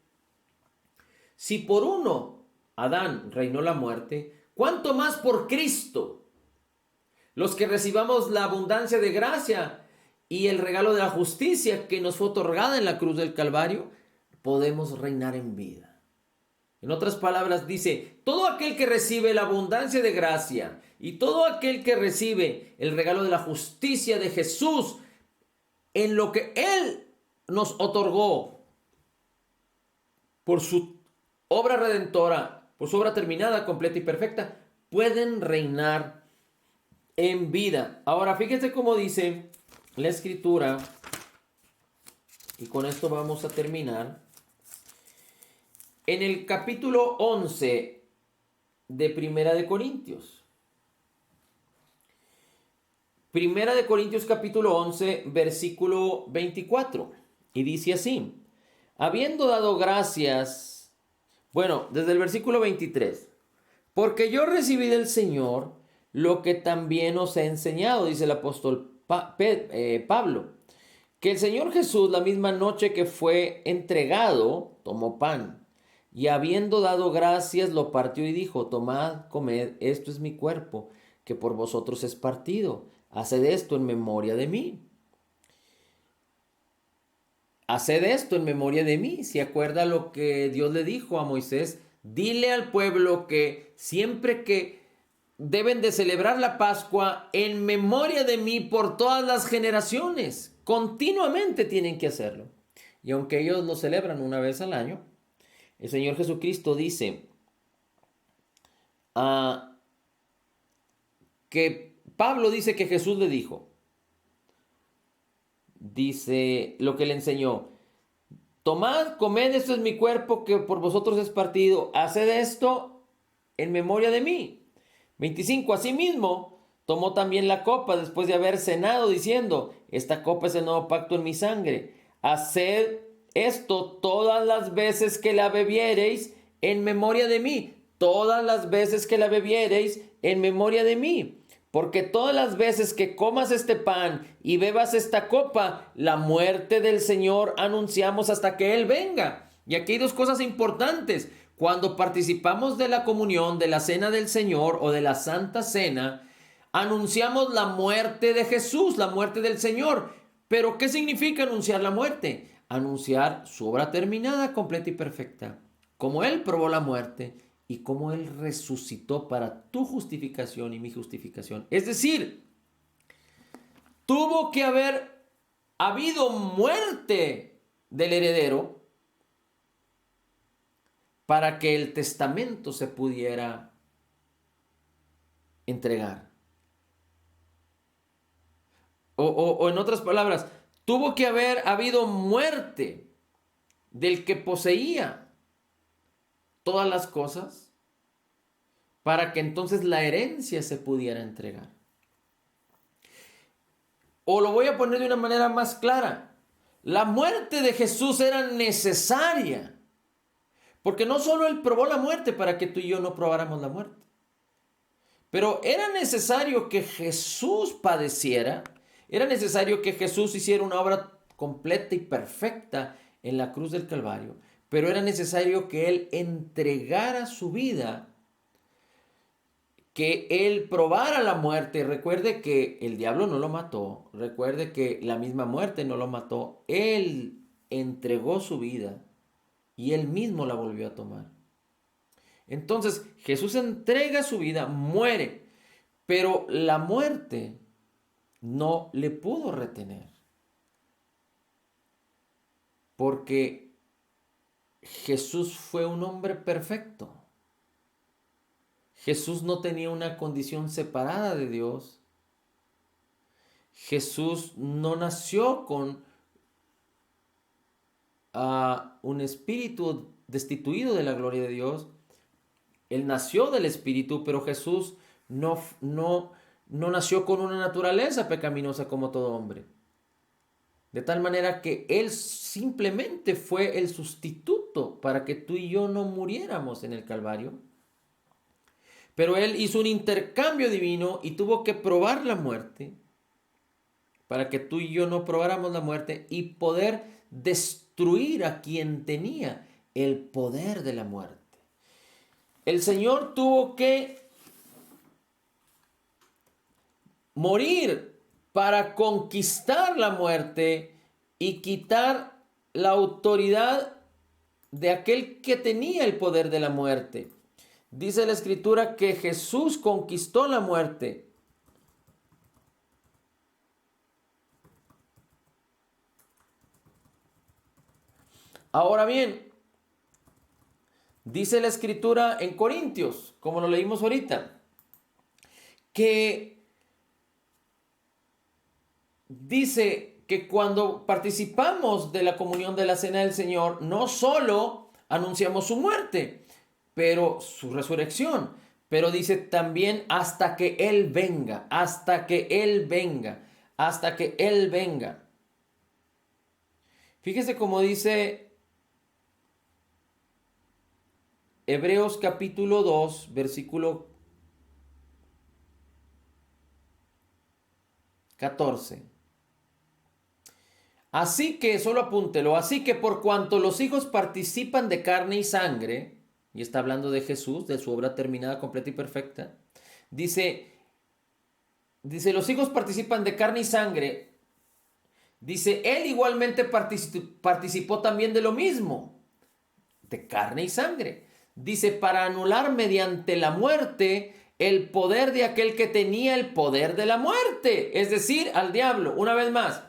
si por uno, Adán, reinó la muerte, ¿cuánto más por Cristo? Los que recibamos la abundancia de gracia y el regalo de la justicia que nos fue otorgada en la cruz del Calvario, podemos reinar en vida. En otras palabras dice, todo aquel que recibe la abundancia de gracia y todo aquel que recibe el regalo de la justicia de Jesús, en lo que Él nos otorgó por su obra redentora, por su obra terminada, completa y perfecta, pueden reinar en vida. Ahora, fíjense cómo dice la Escritura, y con esto vamos a terminar. En el capítulo 11 de Primera de Corintios. Primera de Corintios capítulo 11, versículo 24. Y dice así, habiendo dado gracias, desde el versículo 23, porque yo recibí del Señor lo que también os he enseñado, dice el apóstol Pablo, que el Señor Jesús, la misma noche que fue entregado, tomó pan, y habiendo dado gracias, lo partió y dijo, tomad, comed, esto es mi cuerpo, que por vosotros es partido. Haced esto en memoria de mí. Haced esto en memoria de mí. ¿Se acuerda lo que Dios le dijo a Moisés? Dile al pueblo que siempre que deben de celebrar la Pascua en memoria de mí por todas las generaciones. Continuamente tienen que hacerlo. Y aunque ellos lo celebran una vez al año, el Señor Jesucristo dice que Pablo dice que Jesús le dijo, dice lo que le enseñó, tomad, comed, esto es mi cuerpo que por vosotros es partido, haced esto en memoria de mí. 25, asimismo, tomó también la copa después de haber cenado, diciendo, esta copa es el nuevo pacto en mi sangre, haced esto todas las veces que la bebiereis en memoria de mí, todas las veces que la bebiereis en memoria de mí. Porque todas las veces que comas este pan y bebas esta copa, la muerte del Señor anunciamos hasta que Él venga. Y aquí hay dos cosas importantes. Cuando participamos de la comunión, de la cena del Señor o de la Santa Cena, anunciamos la muerte de Jesús, la muerte del Señor. Pero ¿qué significa anunciar la muerte? Anunciar su obra terminada, completa y perfecta. Como Él probó la muerte y cómo Él resucitó para tu justificación y mi justificación. Es decir, tuvo que haber habido muerte del heredero para que el testamento se pudiera entregar. O en otras palabras, tuvo que haber habido muerte del que poseía todas las cosas para que entonces la herencia se pudiera entregar. O lo voy a poner de una manera más clara. La muerte de Jesús era necesaria. Porque no solo Él probó la muerte para que tú y yo no probáramos la muerte. Pero era necesario que Jesús padeciera Era necesario que Jesús hiciera una obra completa y perfecta en la cruz del Calvario, pero era necesario que Él entregara su vida, que Él probara la muerte. Recuerde que el diablo no lo mató, recuerde que la misma muerte no lo mató. Él entregó su vida y Él mismo la volvió a tomar. Entonces Jesús entrega su vida, muere, pero la muerte no le pudo retener, porque Jesús fue un hombre perfecto. Jesús no tenía una condición separada de Dios. Jesús no nació con un espíritu destituido de la gloria de Dios. Él nació del Espíritu, pero Jesús no nació con una naturaleza pecaminosa como todo hombre. De tal manera que Él simplemente fue el sustituto para que tú y yo no muriéramos en el Calvario. Pero Él hizo un intercambio divino y tuvo que probar la muerte para que tú y yo no probáramos la muerte y poder destruir a quien tenía el poder de la muerte. El Señor tuvo que morir para conquistar la muerte y quitar la autoridad de aquel que tenía el poder de la muerte. Dice la Escritura que Jesús conquistó la muerte. Ahora bien, dice la Escritura en Corintios, como lo leímos ahorita, que dice que cuando participamos de la comunión de la Cena del Señor, no solo anunciamos su muerte, pero su resurrección, pero dice también hasta que Él venga, hasta que Él venga, hasta que Él venga. Fíjese cómo dice Hebreos capítulo 2, versículo 14. Así que, solo apúntelo, así que por cuanto los hijos participan de carne y sangre, y está hablando de Jesús, de su obra terminada, completa y perfecta, dice, los hijos participan de carne y sangre, dice, Él igualmente participó también de lo mismo, de carne y sangre. Dice, para anular mediante la muerte el poder de aquel que tenía el poder de la muerte, es decir, al diablo. Una vez más,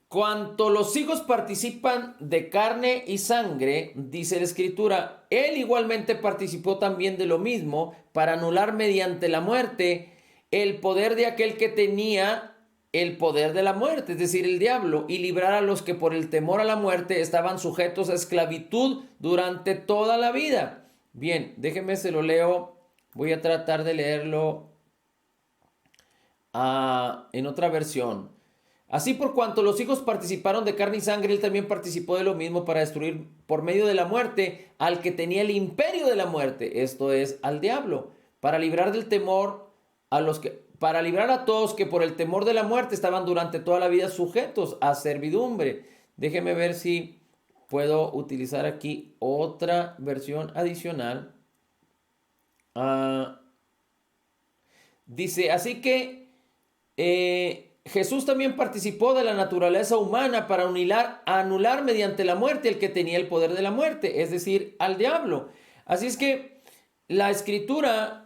cuanto los hijos participan de carne y sangre, dice la Escritura, Él igualmente participó también de lo mismo para anular mediante la muerte el poder de aquel que tenía el poder de la muerte, es decir, el diablo, y librar a los que por el temor a la muerte estaban sujetos a esclavitud durante toda la vida. Bien, déjenme se lo leo, voy a tratar de leerlo en otra versión. Así por cuanto los hijos participaron de carne y sangre, Él también participó de lo mismo para destruir por medio de la muerte al que tenía el imperio de la muerte, esto es, al diablo, para librar del temor para librar a todos que por el temor de la muerte estaban durante toda la vida sujetos a servidumbre. Déjenme ver si puedo utilizar aquí otra versión adicional. Dice, así que Jesús también participó de la naturaleza humana para anular mediante la muerte el que tenía el poder de la muerte, es decir, al diablo. Así es que la Escritura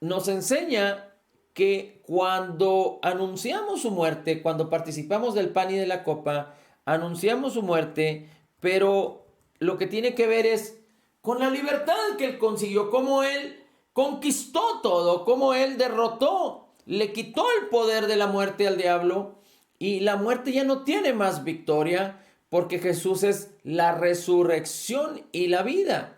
nos enseña que cuando anunciamos su muerte, cuando participamos del pan y de la copa, anunciamos su muerte, pero lo que tiene que ver es con la libertad que Él consiguió, cómo Él conquistó todo, cómo Él derrotó, le quitó el poder de la muerte al diablo, y la muerte ya no tiene más victoria, porque Jesús es la resurrección y la vida.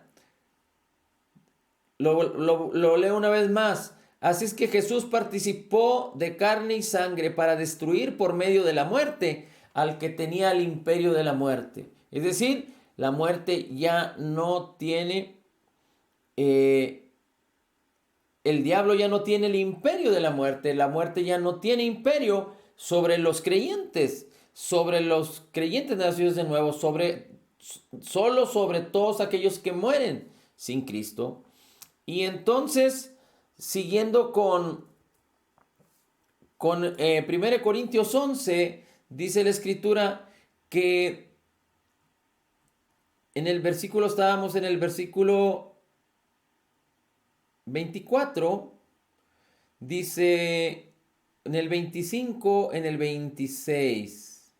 Lo leo una vez más. Así es que Jesús participó de carne y sangre para destruir por medio de la muerte al que tenía el imperio de la muerte. Es decir, la muerte ya no tiene el el diablo ya no tiene el imperio de la muerte ya no tiene imperio sobre los creyentes nacidos de nuevo, solo sobre todos aquellos que mueren sin Cristo. Y entonces, siguiendo con 1 Corintios 11, dice la Escritura que estábamos en el versículo 24, dice en el 25, en el 26.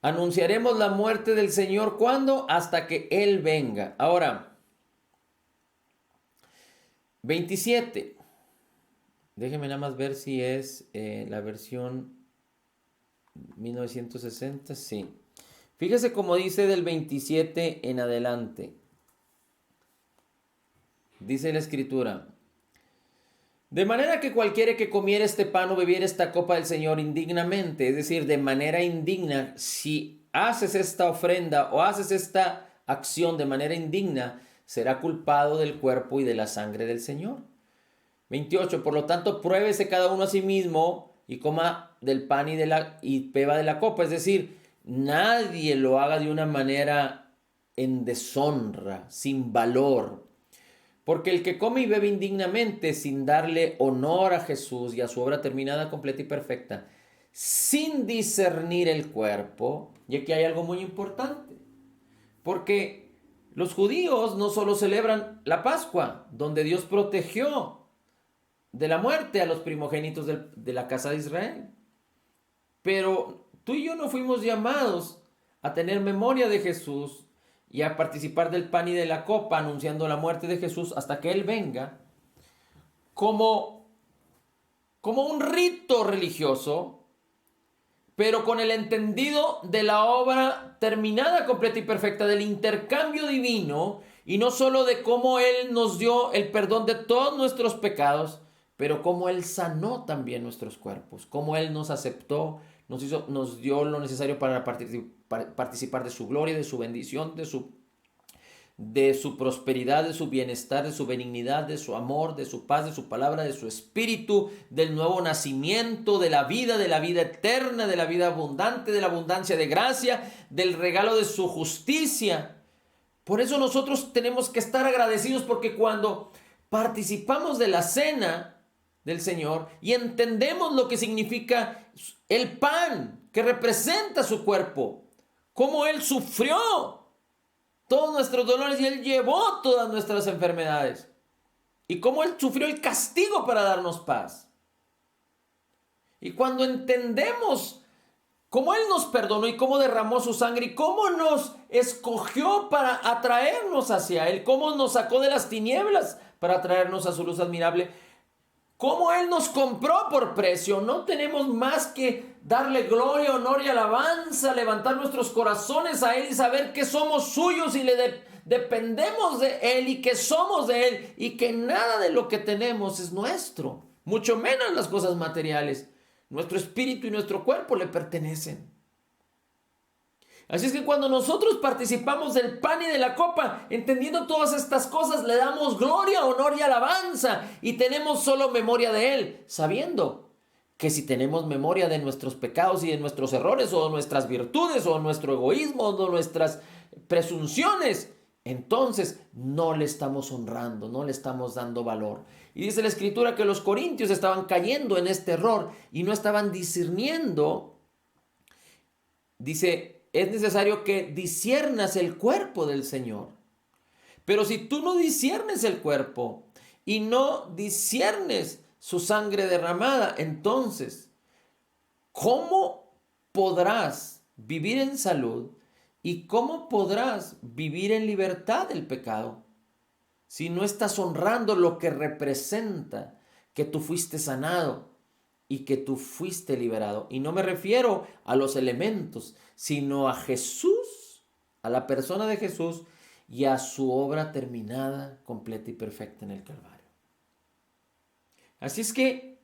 Anunciaremos la muerte del Señor, ¿cuándo? Hasta que Él venga. Ahora, 27. Déjenme nada más ver si es la versión 1960. Sí. Fíjese cómo dice del 27 en adelante. Dice la Escritura: de manera que cualquiera que comiera este pan o bebiera esta copa del Señor indignamente, es decir, de manera indigna, si haces esta ofrenda o haces esta acción de manera indigna, será culpado del cuerpo y de la sangre del Señor. 28. Por lo tanto, pruébese cada uno a sí mismo y coma del pan y beba de la copa. Es decir, nadie lo haga de una manera en deshonra, sin valor. Porque el que come y bebe indignamente, sin darle honor a Jesús y a su obra terminada, completa y perfecta, sin discernir el cuerpo, y aquí hay algo muy importante, porque los judíos no solo celebran la Pascua, donde Dios protegió de la muerte a los primogénitos de la casa de Israel, pero tú y yo no fuimos llamados a tener memoria de Jesús y a participar del pan y de la copa, anunciando la muerte de Jesús hasta que Él venga, como un rito religioso, pero con el entendido de la obra terminada, completa y perfecta, del intercambio divino, y no solo de cómo Él nos dio el perdón de todos nuestros pecados, pero cómo Él sanó también nuestros cuerpos, cómo Él nos aceptó, nos dio lo necesario para participar de su gloria, de su bendición, de su prosperidad, de su bienestar, de su benignidad, de su amor, de su paz, de su palabra, de su espíritu, del nuevo nacimiento, de la vida eterna, de la vida abundante, de la abundancia de gracia, del regalo de su justicia. Por eso nosotros tenemos que estar agradecidos, porque cuando participamos de la cena del Señor y entendemos lo que significa el pan, que representa su cuerpo, cómo Él sufrió todos nuestros dolores y Él llevó todas nuestras enfermedades, y cómo Él sufrió el castigo para darnos paz. Y cuando entendemos cómo Él nos perdonó y cómo derramó su sangre y cómo nos escogió para atraernos hacia Él, cómo nos sacó de las tinieblas para atraernos a su luz admirable, cómo Él nos compró por precio, no tenemos más que darle gloria, honor y alabanza, levantar nuestros corazones a Él y saber que somos suyos y dependemos de Él y que somos de Él y que nada de lo que tenemos es nuestro, mucho menos las cosas materiales. Nuestro espíritu y nuestro cuerpo le pertenecen. Así es que cuando nosotros participamos del pan y de la copa, entendiendo todas estas cosas, le damos gloria, honor y alabanza, y tenemos solo memoria de Él, sabiendo que si tenemos memoria de nuestros pecados y de nuestros errores, o de nuestras virtudes, o de nuestro egoísmo, o de nuestras presunciones, entonces no le estamos honrando, no le estamos dando valor. Y dice la Escritura que los corintios estaban cayendo en este error y no estaban discerniendo. Dice: es necesario que disciernas el cuerpo del Señor. Pero si tú no disciernes el cuerpo y no disciernes su sangre derramada, entonces, ¿cómo podrás vivir en salud y cómo podrás vivir en libertad del pecado si no estás honrando lo que representa que tú fuiste sanado y que tú fuiste liberado? Y no me refiero a los elementos, sino a Jesús, a la persona de Jesús y a su obra terminada, completa y perfecta en el Calvario. Así es que,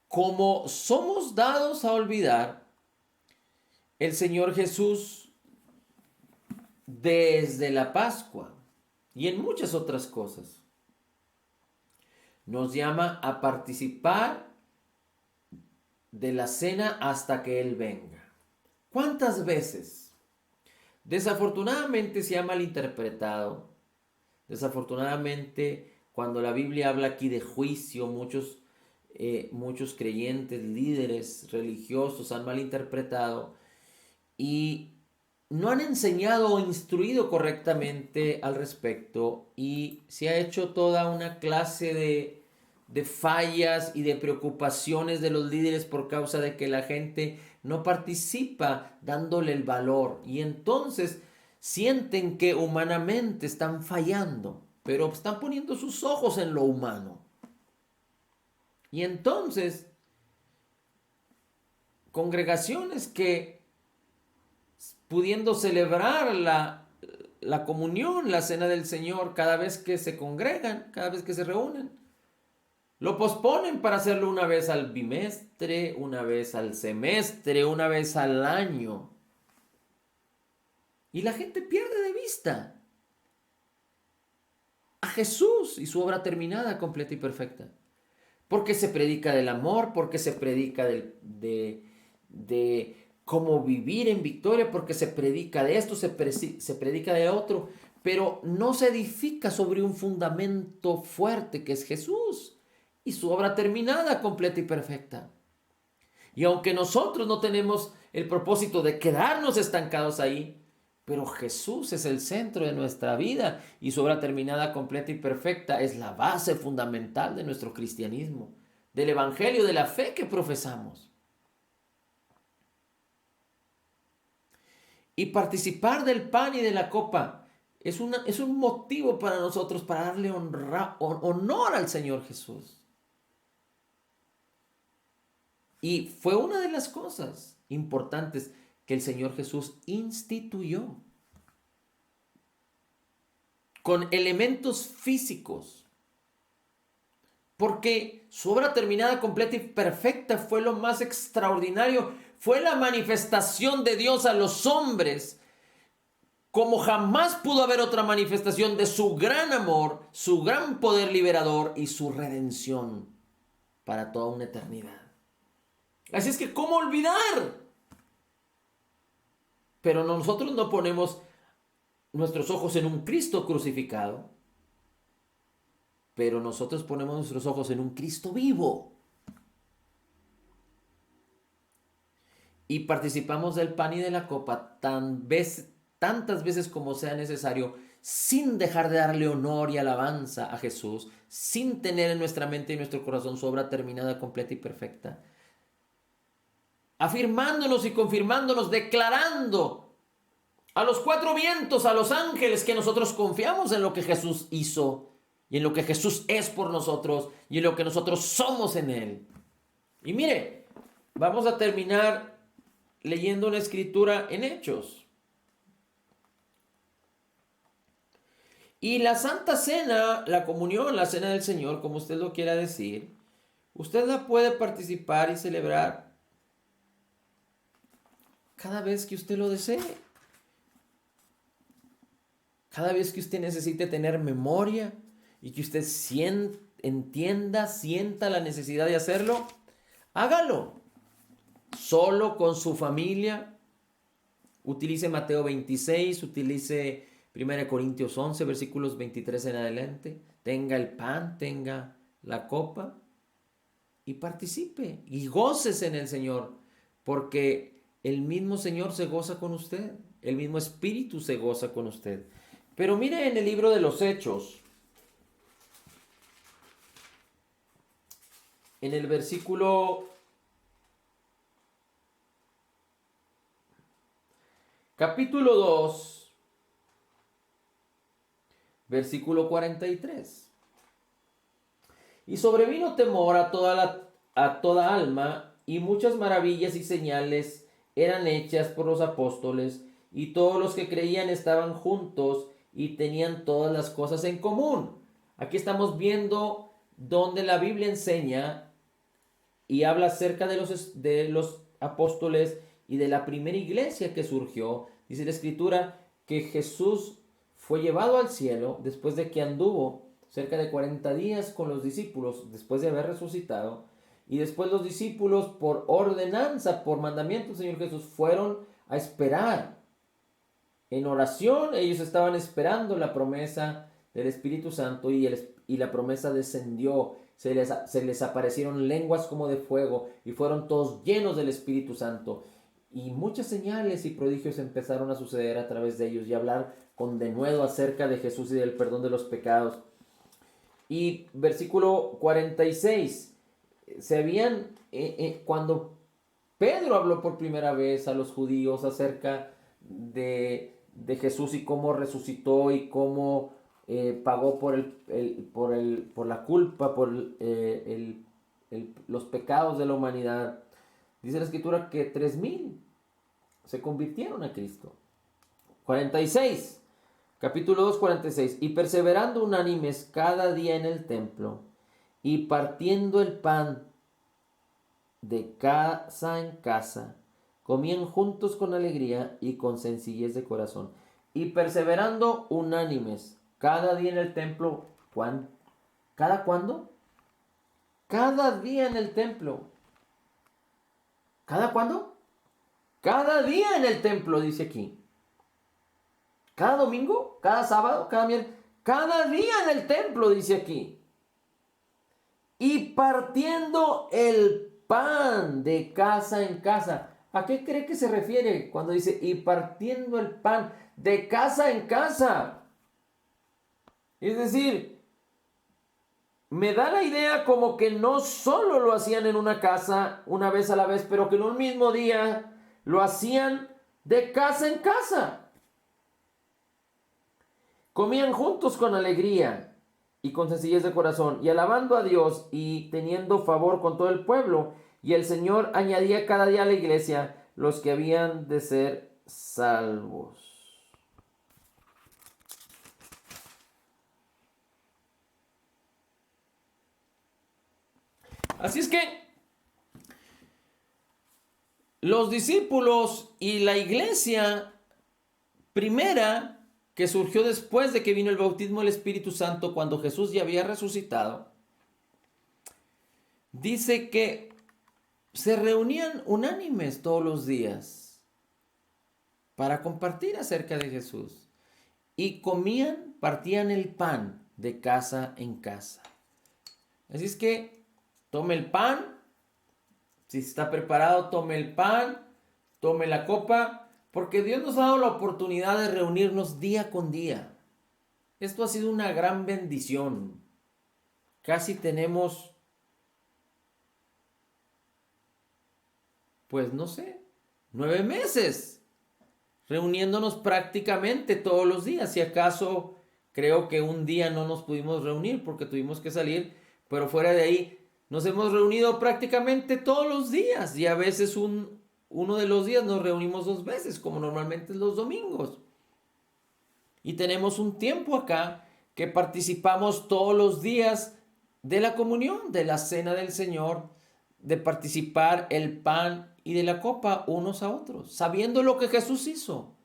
como somos dados a olvidar, el Señor Jesús, desde la Pascua, y en muchas otras cosas. Nos llama a participar de la cena hasta que Él venga. ¿Cuántas veces? Desafortunadamente se ha malinterpretado. Desafortunadamente, cuando la Biblia habla aquí de juicio, muchos creyentes, líderes religiosos han malinterpretado y no han enseñado o instruido correctamente al respecto, y se ha hecho toda una clase de fallas y de preocupaciones de los líderes por causa de que la gente no participa dándole el valor, y entonces sienten que humanamente están fallando, pero están poniendo sus ojos en lo humano. Y entonces, congregaciones que pudiendo celebrar la comunión, la cena del Señor, cada vez que se congregan, cada vez que se reúnen, lo posponen para hacerlo una vez al bimestre, una vez al semestre, una vez al año. Y la gente pierde de vista a Jesús y su obra terminada, completa y perfecta. Porque se predica del amor, porque se predica de cómo vivir en victoria, porque se predica de esto, se predica de otro, pero no se edifica sobre un fundamento fuerte que es Jesús y su obra terminada, completa y perfecta. Y aunque nosotros no tenemos el propósito de quedarnos estancados ahí, pero Jesús es el centro de nuestra vida y su obra terminada, completa y perfecta es la base fundamental de nuestro cristianismo, del evangelio, de la fe que profesamos. Y participar del pan y de la copa es un motivo para nosotros para darle honor al Señor Jesús. Y fue una de las cosas importantes que el Señor Jesús instituyó, con elementos físicos, porque su obra terminada, completa y perfecta fue lo más extraordinario, fue la manifestación de Dios a los hombres, como jamás pudo haber otra manifestación de su gran amor, su gran poder liberador y su redención para toda una eternidad. Así es que, ¿cómo olvidar? Pero nosotros no ponemos nuestros ojos en un Cristo crucificado, pero nosotros ponemos nuestros ojos en un Cristo vivo. Y participamos del pan y de la copa tantas veces como sea necesario, sin dejar de darle honor y alabanza a Jesús, sin tener en nuestra mente y nuestro corazón su obra terminada, completa y perfecta, afirmándonos y confirmándonos, declarando a los cuatro vientos, a los ángeles, que nosotros confiamos en lo que Jesús hizo y en lo que Jesús es por nosotros y en lo que nosotros somos en Él. Y mire, vamos a terminar leyendo una escritura en Hechos. Y la Santa Cena, la comunión, la Cena del Señor, como usted lo quiera decir, usted la puede participar y celebrar cada vez que usted lo desee. Cada vez que usted necesite tener memoria y que usted entienda, sienta la necesidad de hacerlo, hágalo. Solo con su familia. Utilice Mateo 26, utilice 1 Corintios 11, versículos 23 en adelante. Tenga el pan, tenga la copa y participe y gócese en el Señor, porque el mismo Señor se goza con usted, el mismo Espíritu se goza con usted. Pero mire en el libro de los Hechos, en el versículo capítulo 2, versículo 43. Y sobrevino temor a toda alma, y muchas maravillas y señales eran hechas por los apóstoles, y todos los que creían estaban juntos y tenían todas las cosas en común. Aquí estamos viendo donde la Biblia enseña y habla acerca de los apóstoles y de la primera iglesia que surgió. Dice la Escritura que Jesús fue llevado al cielo después de que anduvo cerca de 40 días con los discípulos después de haber resucitado. Y después los discípulos, por ordenanza, por mandamiento del Señor Jesús, fueron a esperar. En oración ellos estaban esperando la promesa del Espíritu Santo y la promesa descendió. Se les aparecieron lenguas como de fuego y fueron todos llenos del Espíritu Santo. Y muchas señales y prodigios empezaron a suceder a través de ellos y hablar con denuedo acerca de Jesús y del perdón de los pecados. Y versículo 46, cuando Pedro habló por primera vez a los judíos acerca de Jesús y cómo resucitó y cómo pagó por la culpa, por los pecados de la humanidad, dice la escritura que 3,000 se convirtieron a Cristo. 46, capítulo 2, 46. Y perseverando unánimes cada día en el templo y partiendo el pan de casa en casa, comían juntos con alegría y con sencillez de corazón. Y perseverando unánimes cada día en el templo. ¿Cada cuándo? Cada día en el templo. ¿Cada cuándo? Cada día en el templo, dice aquí. Cada domingo, cada sábado, cada miércoles. Cada día en el templo, dice aquí. Y partiendo el pan de casa en casa. ¿A qué cree que se refiere cuando dice y partiendo el pan de casa en casa? Es decir, me da la idea como que no solo lo hacían en una casa una vez a la vez, pero que en un mismo día lo hacían de casa en casa. Comían juntos con alegría y con sencillez de corazón, y alabando a Dios y teniendo favor con todo el pueblo. Y el Señor añadía cada día a la iglesia los que habían de ser salvos. Así es que los discípulos y la iglesia primera que surgió después de que vino el bautismo del Espíritu Santo, cuando Jesús ya había resucitado, dice que se reunían unánimes todos los días para compartir acerca de Jesús y comían, partían el pan de casa en casa. Así es que tome el pan, si está preparado, tome el pan, tome la copa, porque Dios nos ha dado la oportunidad de reunirnos día con día. Esto ha sido una gran bendición. Casi tenemos, pues no sé, 9 meses reuniéndonos prácticamente todos los días. Si acaso creo que un día no nos pudimos reunir porque tuvimos que salir, pero fuera de ahí nos hemos reunido prácticamente todos los días y a veces uno de los días nos reunimos 2 veces, como normalmente es los domingos. Y tenemos un tiempo acá que participamos todos los días de la comunión, de la cena del Señor, de participar el pan y de la copa unos a otros, sabiendo lo que Jesús hizo,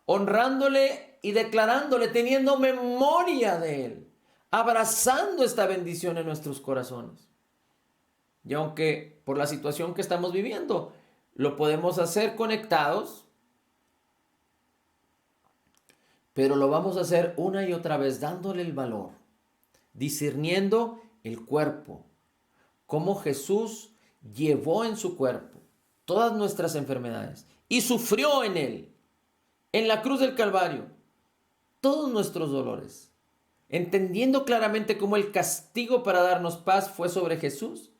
honrándole y declarándole, teniendo memoria de Él, abrazando esta bendición en nuestros corazones. Y aunque por la situación que estamos viviendo, lo podemos hacer conectados, pero lo vamos a hacer una y otra vez, dándole el valor, discerniendo el cuerpo, cómo Jesús llevó en su cuerpo todas nuestras enfermedades y sufrió en él, en la cruz del Calvario, todos nuestros dolores, entendiendo claramente cómo el castigo para darnos paz fue sobre Jesús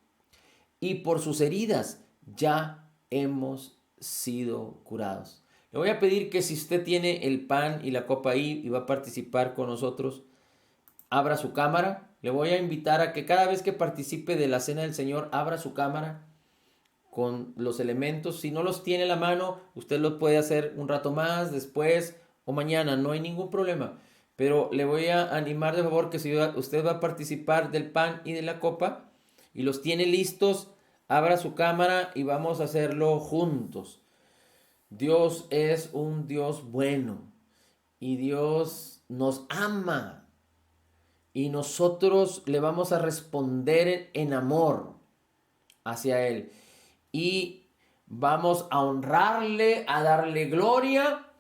y por sus heridas ya hemos sido curados. Le voy a pedir que si usted tiene el pan y la copa ahí y va a participar con nosotros, abra su cámara. Le voy a invitar a que cada vez que participe de la cena del Señor, abra su cámara con los elementos. Si no los tiene a la mano, usted los puede hacer un rato más, después o mañana, no hay ningún problema. Pero le voy a animar de favor que si usted va a participar del pan y de la copa y los tiene listos, abra su cámara y vamos a hacerlo juntos. Dios es un Dios bueno y Dios nos ama y nosotros le vamos a responder en amor hacia Él y vamos a honrarle, a darle gloria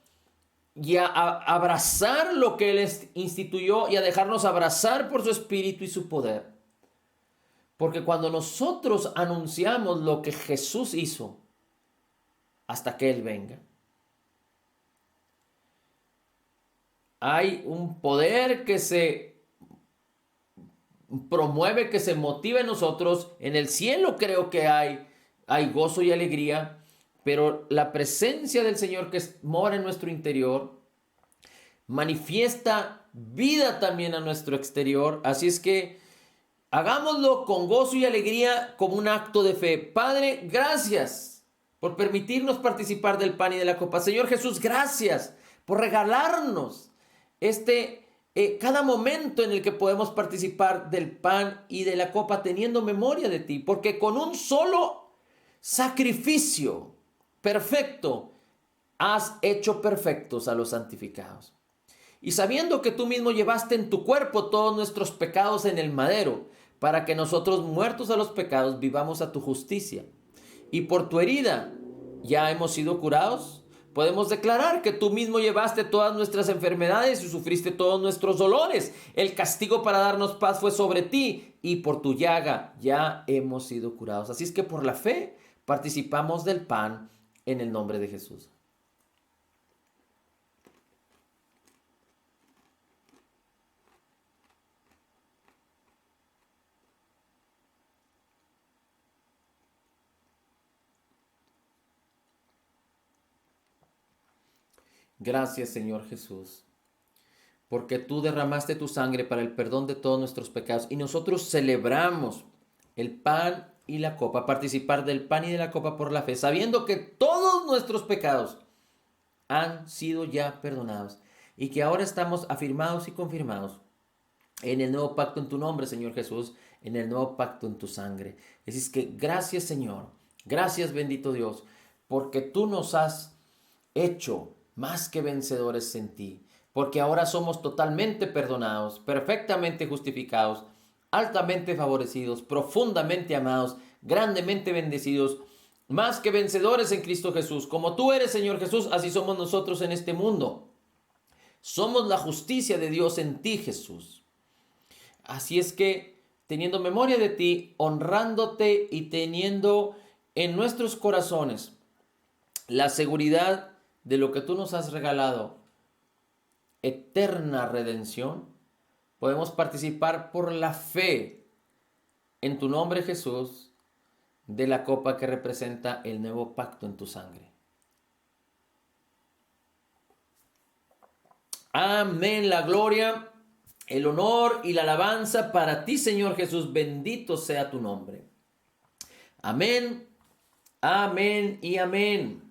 y a abrazar lo que Él instituyó y a dejarnos abrazar por su espíritu y su poder. Porque cuando nosotros anunciamos lo que Jesús hizo hasta que Él venga, hay un poder que se promueve, que se motiva en nosotros. En el cielo creo que hay gozo y alegría, pero la presencia del Señor que mora en nuestro interior manifiesta vida también a nuestro exterior. Así es que hagámoslo con gozo y alegría como un acto de fe. Padre, gracias por permitirnos participar del pan y de la copa. Señor Jesús, gracias por regalarnos cada momento en el que podemos participar del pan y de la copa teniendo memoria de ti, porque con un solo sacrificio perfecto has hecho perfectos a los santificados. Y sabiendo que tú mismo llevaste en tu cuerpo todos nuestros pecados en el madero, para que nosotros, muertos a los pecados, vivamos a tu justicia. Y por tu herida ya hemos sido curados. Podemos declarar que tú mismo llevaste todas nuestras enfermedades y sufriste todos nuestros dolores. El castigo para darnos paz fue sobre ti y por tu llaga ya hemos sido curados. Así es que por la fe participamos del pan en el nombre de Jesús. Gracias, Señor Jesús, porque tú derramaste tu sangre para el perdón de todos nuestros pecados y nosotros celebramos el pan y la copa, participar del pan y de la copa por la fe, sabiendo que todos nuestros pecados han sido ya perdonados y que ahora estamos afirmados y confirmados en el nuevo pacto en tu nombre, Señor Jesús, en el nuevo pacto en tu sangre. Así es que gracias, Señor, gracias, bendito Dios, porque tú nos has hecho más que vencedores en ti, porque ahora somos totalmente perdonados, perfectamente justificados, altamente favorecidos, profundamente amados, grandemente bendecidos, más que vencedores en Cristo Jesús. Como tú eres, Señor Jesús, así somos nosotros en este mundo. Somos la justicia de Dios en ti, Jesús. Así es que, teniendo memoria de ti, honrándote y teniendo en nuestros corazones la seguridad de lo que tú nos has regalado, eterna redención, podemos participar por la fe en tu nombre, Jesús, de la copa que representa el nuevo pacto en tu sangre. Amén. La gloria, el honor y la alabanza para ti, Señor Jesús. Bendito sea tu nombre. Amén, amén y amén.